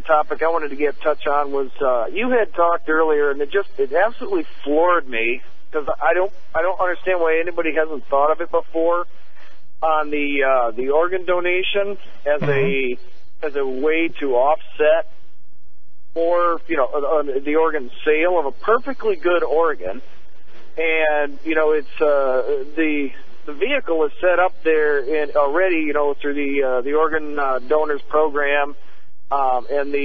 topic I wanted to get touch on was you had talked earlier, and it absolutely floored me because I don't understand why anybody hasn't thought of it before on the organ donation as a way to offset or the organ sale of a perfectly good organ, and it's the vehicle is set up there already through the organ donors program, and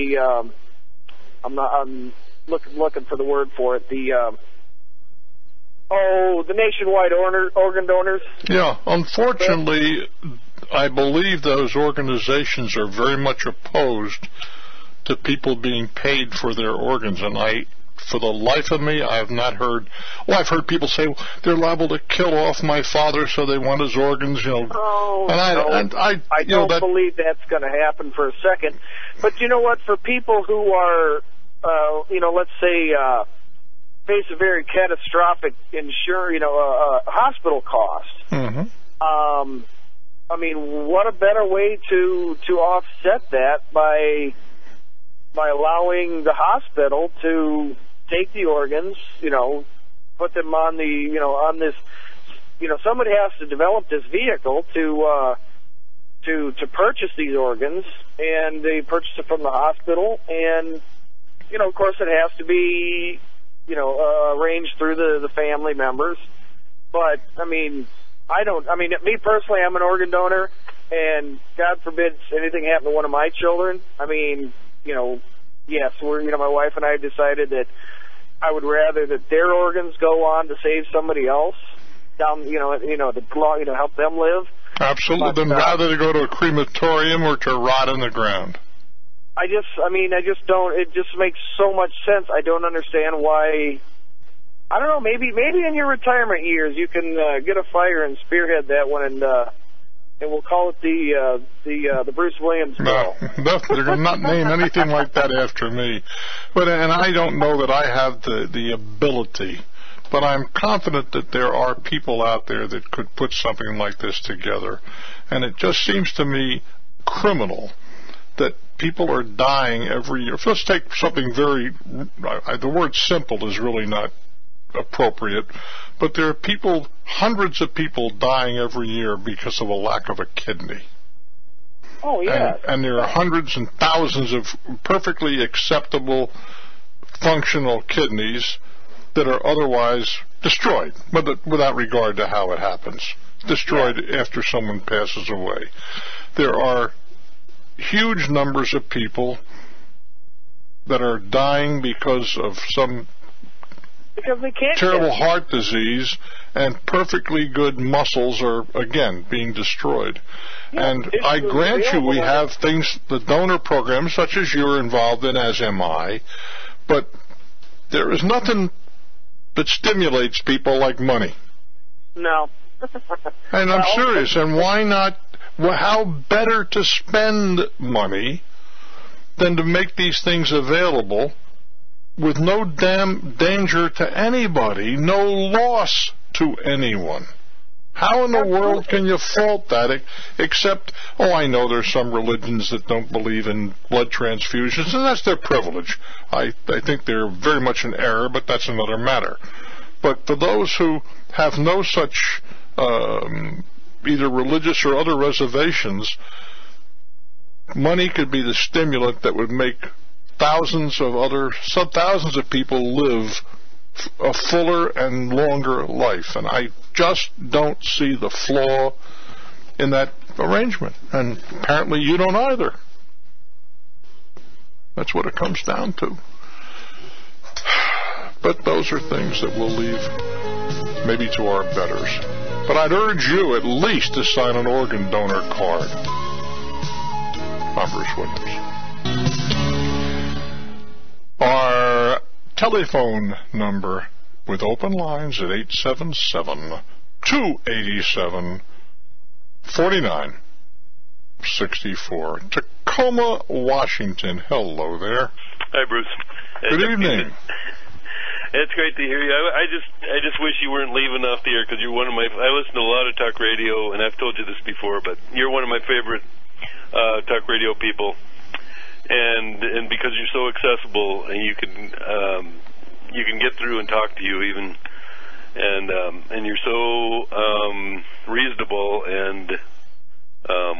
I'm looking for the word for it, the nationwide organ donors. Yeah, unfortunately, I believe those organizations are very much opposed to people being paid for their organs, and for the life of me, I have not heard. Well, I've heard people say, well, they're liable to kill off my father, so they want his organs. Oh, I don't believe that's going to happen for a second. But you know what? For people who are, let's say, face a very catastrophic hospital cost. Mm-hmm. I mean, what a better way to offset that by allowing the hospital to take the organs, put them on on this, somebody has to develop this vehicle to purchase these organs, and they purchase it from the hospital, and, of course it has to be, arranged through the family members. But, me personally, I'm an organ donor, and God forbid anything happen to one of my children. Yes, my wife and I decided that I would rather that their organs go on to save somebody else down, to help them live. Absolutely, than rather to go to a crematorium or to rot in the ground. I just don't. It just makes so much sense. I don't understand why. I don't know. Maybe in your retirement years you can get a fire and spearhead that one, and we'll call it the Bruce Williams Bill. No, they're going to not name anything like that after me. And I don't know that I have the ability, but I'm confident that there are people out there that could put something like this together. And it just seems to me criminal that people are dying every year. Let's take something the word simple is really not appropriate, but there are hundreds of people dying every year because of a lack of a kidney. Oh, yeah. And there are hundreds and thousands of perfectly acceptable, functional kidneys that are otherwise destroyed, without regard to how it happens. Destroyed after someone passes away. There are huge numbers of people that are dying because of some terrible heart disease, and perfectly good muscles are, again, being destroyed. Yeah, and I grant you we have things, the donor programs, such as you're involved in, as am I, but there is nothing that stimulates people like money. No. And I'm serious, and why not? Well, how better to spend money than to make these things available with no damn danger to anybody, no loss to anyone? How in the world can you fault that, except, I know there's some religions that don't believe in blood transfusions, and that's their privilege. I think they're very much in error, but that's another matter. But for those who have no such either religious or other reservations, money could be the stimulant that would make thousands of people live a fuller and longer life. And I just don't see the flaw in that arrangement. And apparently you don't either. That's what it comes down to. But those are things that we'll leave maybe to our betters. But I'd urge you at least to sign an organ donor card. I'm Bruce Williams. Our telephone number with open lines at 877-287-4964. Tacoma, Washington. Hello there. Hi, Bruce. Good evening. It's great to hear you. I just wish you weren't leaving off the air, because you're one of my. I listen to a lot of talk radio, and I've told you this before, but you're one of my favorite talk radio people, and because you're so accessible and you can get through and talk to you even, and you're so reasonable and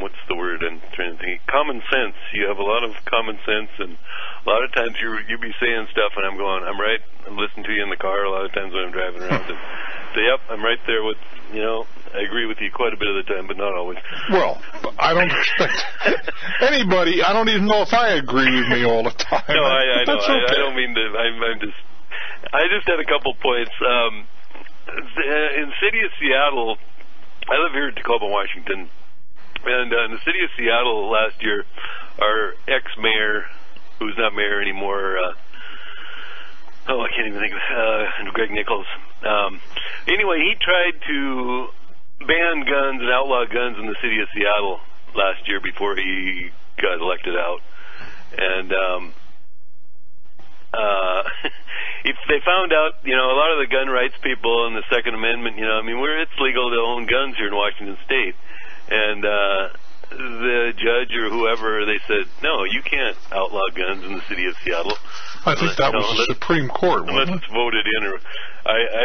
what's the word I'm trying to think? Common sense. You have a lot of common sense, and a lot of times you be saying stuff, and I'm going, I'm right. I'm listening to you in the car a lot of times when I'm driving around. And say, yep, I'm right there with, I agree with you quite a bit of the time, but not always. Well, I don't expect anybody. I don't even know if I agree with me all the time. No, I know. Okay. I don't mean to. I just had a couple points. In the city of Seattle, I live here in Tacoma, Washington. And in the city of Seattle last year, our ex-mayor, who's not mayor anymore, I can't even think of Greg Nichols. Anyway, he tried to ban guns and outlaw guns in the city of Seattle last year before he got elected out. And if they found out, a lot of the gun rights people and the Second Amendment, it's legal to own guns here in Washington State. And the judge or whoever, they said, no, you can't outlaw guns in the city of Seattle. I think that was the Supreme Court, wasn't it? Unless it's voted in, or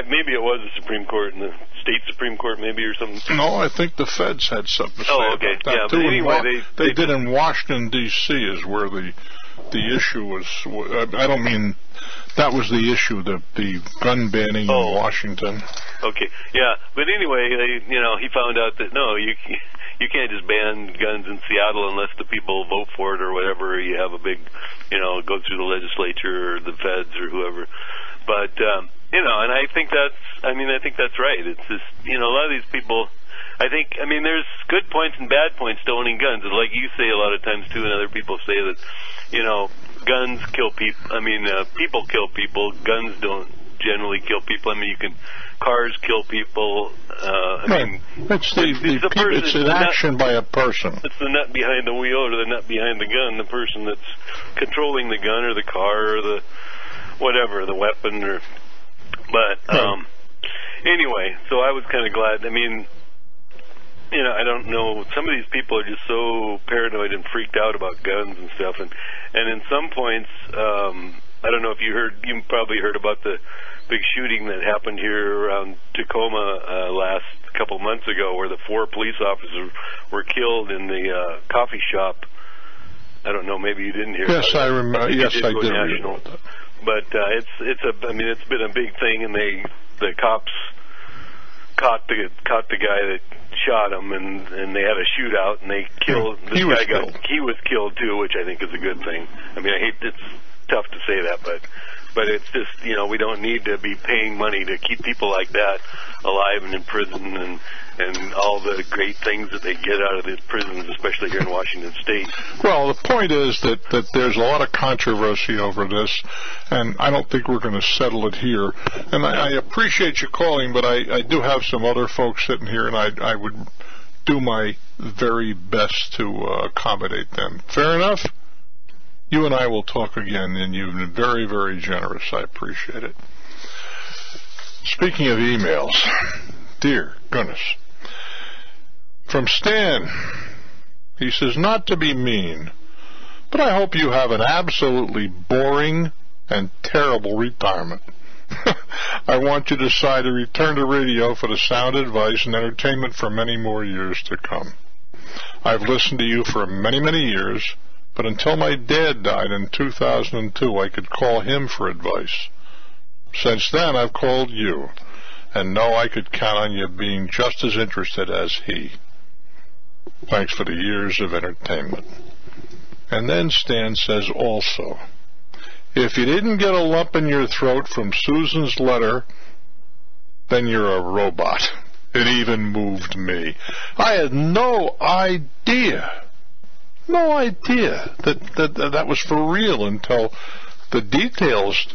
maybe it was the Supreme Court, and the state Supreme Court maybe, or something. No, I think the feds had something to say about that, yeah, too. But anyway, they did in Washington, D.C. is where the issue was. I don't mean that was the issue, the gun banning in Washington. Okay, yeah, but anyway, he found out that no, you can't just ban guns in Seattle unless the people vote for it or whatever. You have a big, go through the legislature or the feds or whoever. But and I think that's right. It's just a lot of these people. There's good points and bad points to owning guns. And like you say a lot of times too, and other people say that, guns kill people. People kill people. Guns don't generally kill people. Cars kill people. It's an action by a person. It's the nut behind the wheel or the nut behind the gun, the person that's controlling the gun or the car or the whatever, the weapon. But anyway, so I was kind of glad. I don't know. Some of these people are just so paranoid and freaked out about guns and stuff. And in some points, I don't know if you probably heard about the big shooting that happened here around Tacoma last couple months ago, where the 4 police officers were killed in the coffee shop. I don't know. Maybe you didn't hear. Yes, I remember. Yes, I did. National. But it's been a big thing, and the cops caught the guy that shot him, and they had a shootout, and they killed this guy. He was killed too, which I think is a good thing. I mean, it's tough to say that, but it's just, we don't need to be paying money to keep people like that alive and in prison and all the great things that they get out of the prisons, especially here in Washington State. Well, the point is that there's a lot of controversy over this, and I don't think we're going to settle it here. And I appreciate you calling, but I do have some other folks sitting here, and I would do my very best to accommodate them. Fair enough? You and I will talk again, and you've been very, very generous. I appreciate it. Speaking of emails, dear goodness. From Stan, he says, not to be mean, but I hope you have an absolutely boring and terrible retirement. I want you to decide to return to radio for the sound advice and entertainment for many more years to come. I've listened to you for many, many years, but until my dad died in 2002, I could call him for advice. Since then, I've called you, and know I could count on you being just as interested as he. Thanks for the years of entertainment. And then Stan says also, if you didn't get a lump in your throat from Susan's letter, then you're a robot. It even moved me. I had no idea that was for real until the details,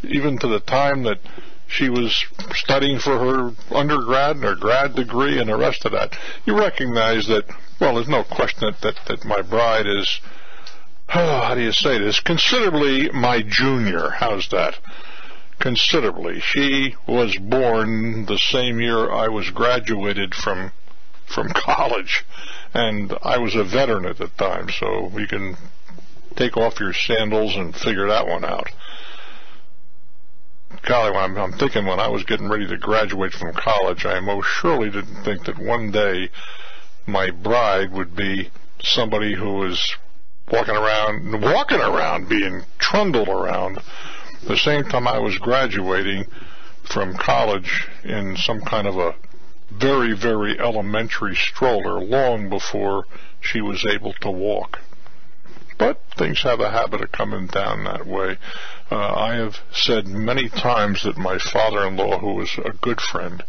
even to the time that she was studying for her undergrad and her grad degree and the rest of that. You recognize that, well, there's no question that my bride is, how do you say this, considerably my junior. How's that? Considerably. She was born the same year I was graduated from college, and I was a veteran at the time, so you can take off your sandals and figure that one out. Golly, I'm thinking when I was getting ready to graduate from college, I most surely didn't think that one day my bride would be somebody who was walking around, being trundled around the same time I was graduating from college in some kind of a very, very elementary stroller long before she was able to walk. But things have a habit of coming down that way. I have said many times that my father-in-law, who was a good friend,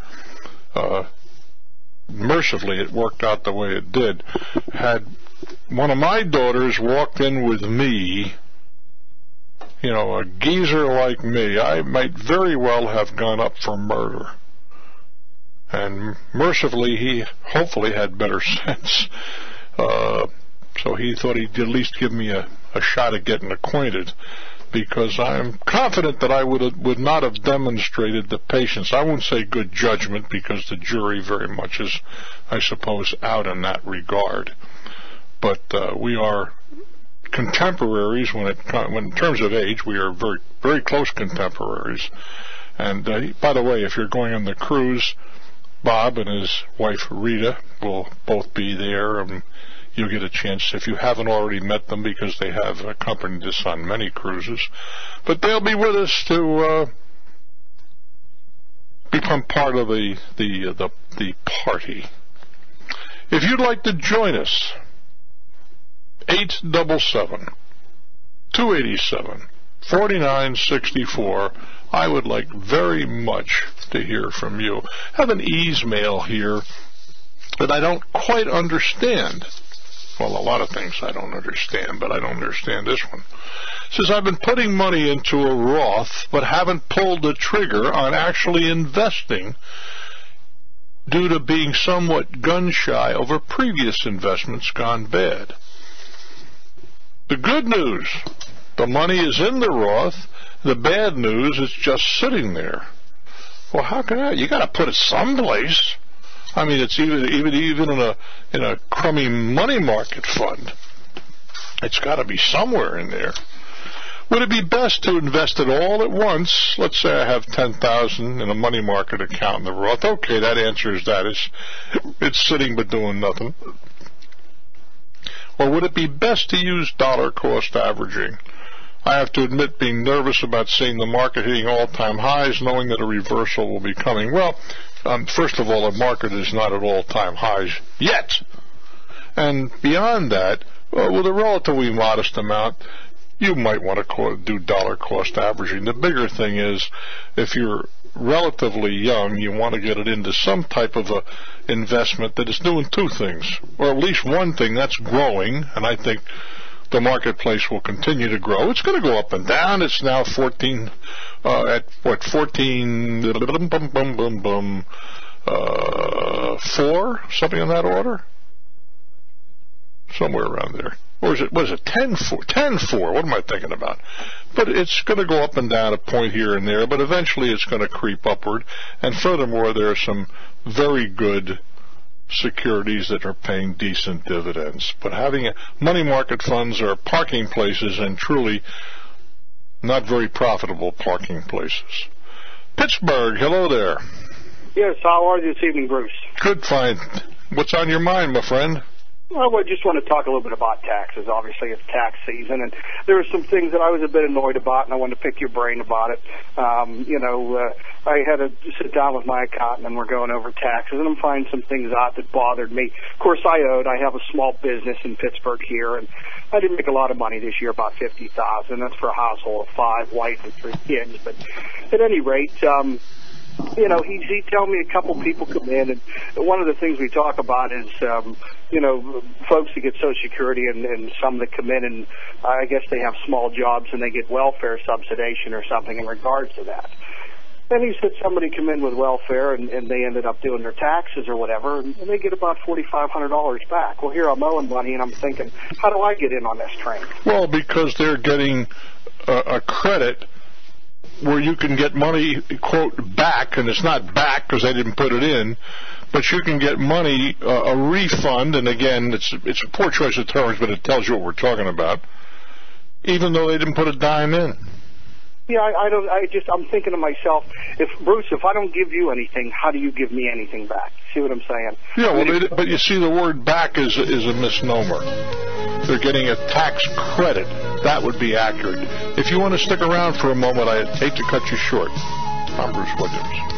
mercifully it worked out the way it did, had one of my daughters walked in with me, a geezer like me, I might very well have gone up for murder. And mercifully, he hopefully had better sense. So he thought he'd at least give me a shot at getting acquainted, because I'm confident that I would not have demonstrated the patience. I won't say good judgment, because the jury very much is, I suppose, out in that regard. But we are contemporaries when in terms of age. We are very, very close contemporaries. And by the way, if you're going on the cruise, Bob and his wife Rita will both be there, and you'll get a chance if you haven't already met them, because they have accompanied us on many cruises. But they'll be with us to become part of the party. If you'd like to join us, 877-287-4964. I would like very much to hear from you. I have an e-mail here that I don't quite understand. Well, a lot of things I don't understand, but I don't understand this one. It says, I've been putting money into a Roth, but haven't pulled the trigger on actually investing due to being somewhat gun-shy over previous investments gone bad. The good news, the money is in the Roth. The bad news, it's just sitting there. Well, how can I? You got to put it someplace. I mean, it's even in a crummy money market fund. It's got to be somewhere in there. Would it be best to invest it all at once? Let's say I have $10,000 in a money market account in the Roth. Okay, that answers that. It's sitting but doing nothing. Or would it be best to use dollar cost averaging? I have to admit being nervous about seeing the market hitting all-time highs, knowing that a reversal will be coming. Well, First of all, the market is not at all-time highs yet. And beyond that, with a relatively modest amount, you might want to do dollar cost averaging. The bigger thing is, if you're relatively young, you want to get it into some type of a investment that is doing two things, or at least one thing that's growing, and I think the marketplace will continue to grow. It's going to go up and down. It's now 14, at what, 14, 4, something in that order? Somewhere around there. Or is it 10-4? 10-4, what am I thinking about? But it's going to go up and down a point here and there, but eventually it's going to creep upward. And furthermore, there are some very good securities that are paying decent dividends. But having money market funds are parking places, and truly not very profitable parking places. Pittsburgh, hello there. Yes, how are you this evening, Bruce? Good, fine. What's on your mind, my friend? Well, I just want to talk a little bit about taxes. Obviously, it's tax season, and there are some things that I was a bit annoyed about, and I wanted to pick your brain about it. I had to sit down with my accountant, and we're going over taxes, and I'm finding some things out that bothered me. Of course, I have a small business in Pittsburgh here, and I didn't make a lot of money this year, about $50,000. That's for a household of 5, wife and 3 kids. But at any rate, he told me a couple people come in, and one of the things we talk about is, folks that get Social Security and some that come in and I guess they have small jobs and they get welfare subsidization or something in regards to that. And he said somebody come in with welfare and they ended up doing their taxes or whatever, and they get about $4,500 back. Well, here I'm owing money, and I'm thinking, how do I get in on this train? Well, because they're getting a credit where you can get money, quote, back, and it's not back because they didn't put it in, but you can get money, a refund, and again, it's a poor choice of terms, but it tells you what we're talking about, even though they didn't put a dime in. Yeah, I'm thinking to myself, if I don't give you anything, how do you give me anything back? See what I'm saying? Yeah, well, but you see, the word back is a misnomer. They're getting a tax credit. That would be accurate. If you want to stick around for a moment, I'd hate to cut you short. I'm Bruce Williams.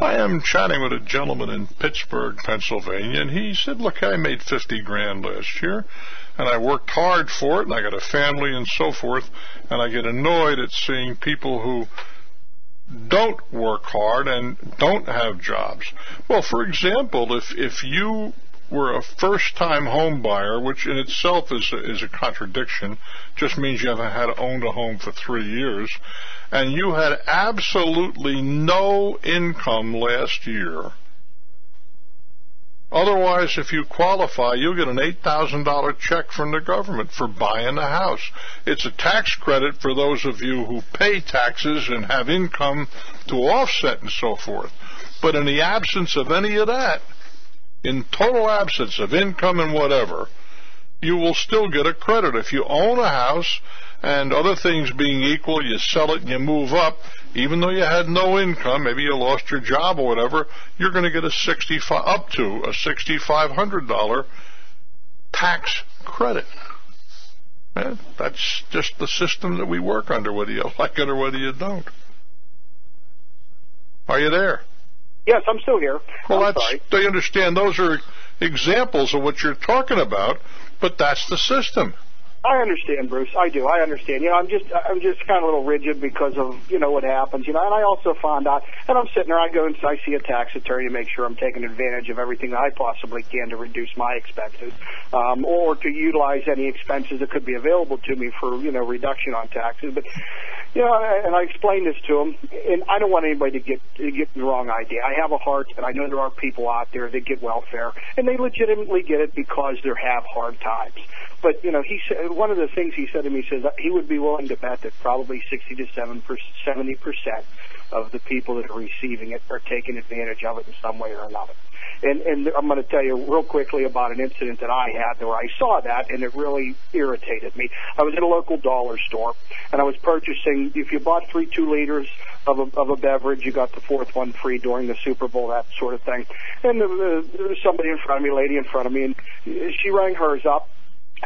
I am chatting with a gentleman in Pittsburgh, Pennsylvania, and he said, look, I made $50,000 last year, and I worked hard for it, and I got a family and so forth, and I get annoyed at seeing people who don't work hard and don't have jobs. Well, for example, if you were a first-time home buyer, which in itself is a contradiction, just means you haven't had owned a home for 3 years, and you had absolutely no income last year. Otherwise, if you qualify, you'll get an $8,000 check from the government for buying a house. It's a tax credit for those of you who pay taxes and have income to offset and so forth. But in the absence of any of that, in total absence of income and whatever, you will still get a credit. If you own a house and other things being equal, you sell it and you move up, even though you had no income, maybe you lost your job or whatever, you're going to get up to a $6,500 tax credit. Man, that's just the system that we work under, whether you like it or whether you don't. Are you there? Yes, I'm still here. Well, they understand those are examples of what you're talking about, but that's the system. I understand, Bruce. I do. I understand. I'm just kind of a little rigid because of, what happens. And I also found out, and I'm sitting there, I go and I see a tax attorney to make sure I'm taking advantage of everything that I possibly can to reduce my expenses, or to utilize any expenses that could be available to me for, reduction on taxes. But, and I explained this to him, and I don't want anybody to get the wrong idea. I have a heart, and I know there are people out there that get welfare, and they legitimately get it because they have hard times. But, he said, one of the things he said to me, he says he would be willing to bet that probably 60 to 70% of the people that are receiving it are taking advantage of it in some way or another. And I'm going to tell you real quickly about an incident that I had where I saw that, and it really irritated me. I was in a local dollar store, and I was purchasing, if you bought 3 2-liters of a beverage, you got the 4th one free during the Super Bowl, that sort of thing. And there was somebody in front of me, a lady in front of me, and she rang hers up.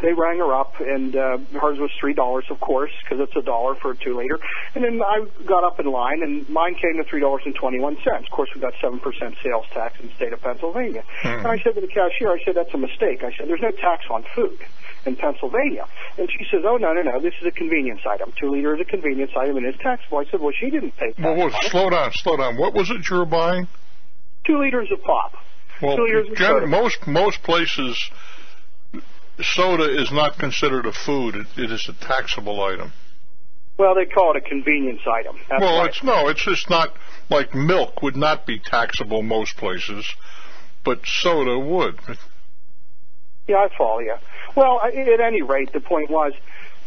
They rang her up, and hers was $3, of course, because it's $1 for a 2-liter. And then I got up in line, and mine came to $3.21. Of course, we got 7% sales tax in the state of Pennsylvania. And I said to the cashier, I said, that's a mistake. I said, there's no tax on food in Pennsylvania. And she says, oh, no, this is a convenience item. 2-liter is a convenience item and is taxable. I said, well, she didn't pay tax on it. Slow down. What was it you were buying? 2 liters of pop. Well, 2 liters of soda. Most places, soda is not considered a food. It is a taxable item. Well, they call it a convenience item. That's right. It's just not like milk would not be taxable most places, but soda would. Yeah, I follow you. Well, at any rate, the point was,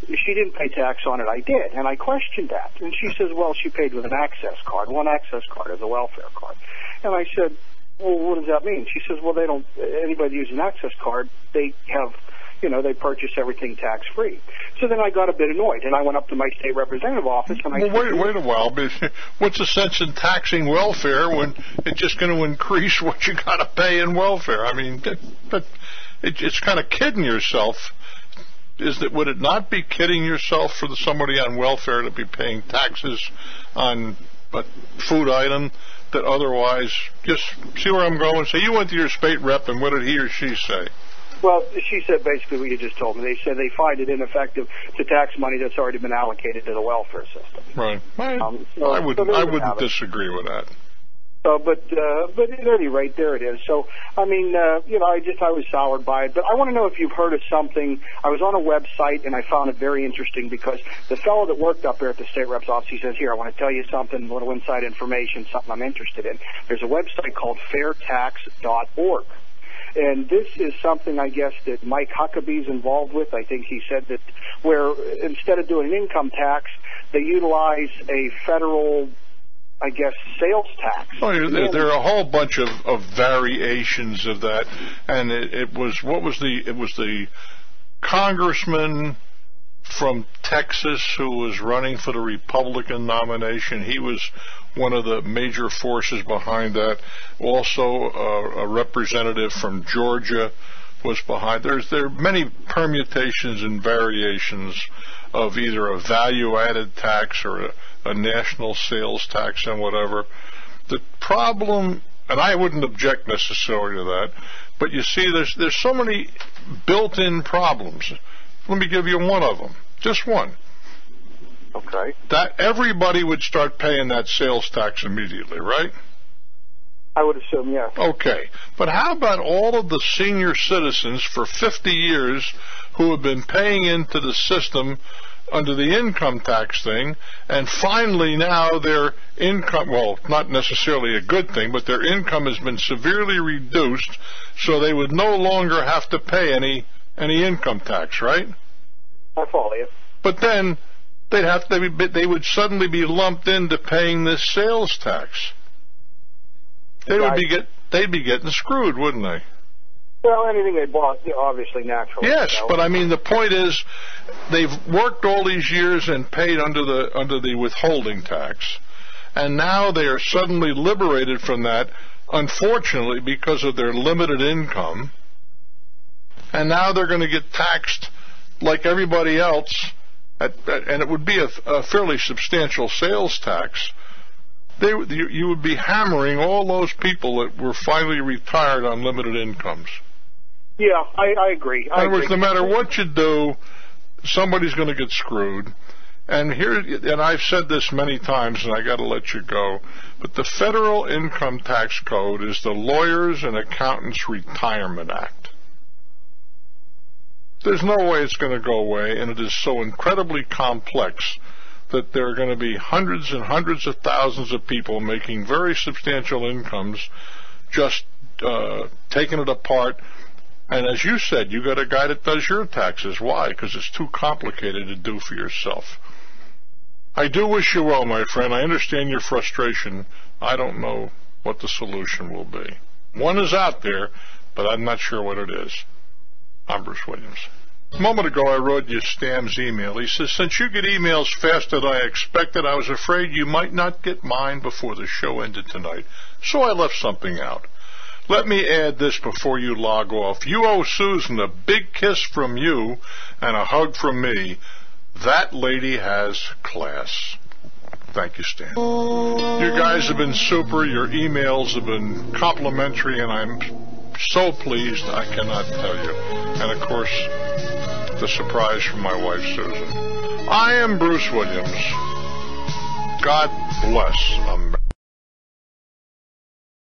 she didn't pay tax on it. I did, and I questioned that. And she says, well, she paid with an access card. One access card is a welfare card. And I said, well, what does that mean? She says, well, they don't, anybody using an access card, they have, they purchase everything tax-free. So then I got a bit annoyed, and I went up to my state representative office, and I said, wait a while. What's the sense in taxing welfare when it's just going to increase what you got to pay in welfare? I mean, it's kind of kidding yourself. Would it not be kidding yourself for somebody on welfare to be paying taxes on a food item that otherwise, just see where I'm going? So you went to your state rep, and what did he or she say? Well, she said basically what you just told me. They said they find it ineffective to tax money that's already been allocated to the welfare system. Right. I wouldn't disagree with that. But at any rate, there it is. So, I mean, I was soured by it. But I want to know if you've heard of something. I was on a website, and I found it very interesting because the fellow that worked up there at the state rep's office, he says, here, I want to tell you something, a little inside information, something I'm interested in. There's a website called fairtax.org. And this is something, I guess, that Mike Huckabee's involved with. I think he said that where instead of doing an income tax, they utilize a federal, I guess, sales tax. Oh, there are a whole bunch of variations of that, and it was the congressman from Texas who was running for the Republican nomination. He was one of the major forces behind that. Also, a representative from Georgia was behind. There are many permutations and variations of either a value-added tax or a national sales tax and whatever. The problem, and I wouldn't object necessarily to that, but you see, there's so many built-in problems. Let me give you one of them, just one. Okay. That everybody would start paying that sales tax immediately, right? I would assume, yes. Okay. But how about all of the senior citizens for 50 years who have been paying into the system under the income tax thing, and finally now their income, well, not necessarily a good thing, but their income has been severely reduced, so they would no longer have to pay any income tax, right? I follow you. But then they would suddenly be lumped into paying this sales tax. They'd be getting screwed, wouldn't they? Well, anything they bought, obviously, naturally. Yes, but I mean, the point is, they've worked all these years and paid under the withholding tax, and now they are suddenly liberated from that, unfortunately, because of their limited income, and now they're going to get taxed like everybody else, and it would be a fairly substantial sales tax. You would be hammering all those people that were finally retired on limited incomes. Yeah, I agree. In other words, no matter what you do, somebody's going to get screwed. And I've said this many times, and I got to let you go, but the Federal Income Tax Code is the Lawyers and Accountants Retirement Act. There's no way it's going to go away, and it is so incredibly complex that there are going to be hundreds and hundreds of thousands of people making very substantial incomes just taking it apart. And as you said, you got a guy that does your taxes. Why? Because it's too complicated to do for yourself. I do wish you well, my friend. I understand your frustration. I don't know what the solution will be. One is out there, but I'm not sure what it is. I'm Bruce Williams. A moment ago, I wrote you Stam's email. He says, since you get emails faster than I expected, I was afraid you might not get mine before the show ended tonight, so I left something out. Let me add this before you log off. You owe Susan a big kiss from you and a hug from me. That lady has class. Thank you, Stan. You guys have been super. Your emails have been complimentary, and I'm so pleased I cannot tell you. And, of course, the surprise from my wife, Susan. I am Bruce Williams. God bless America.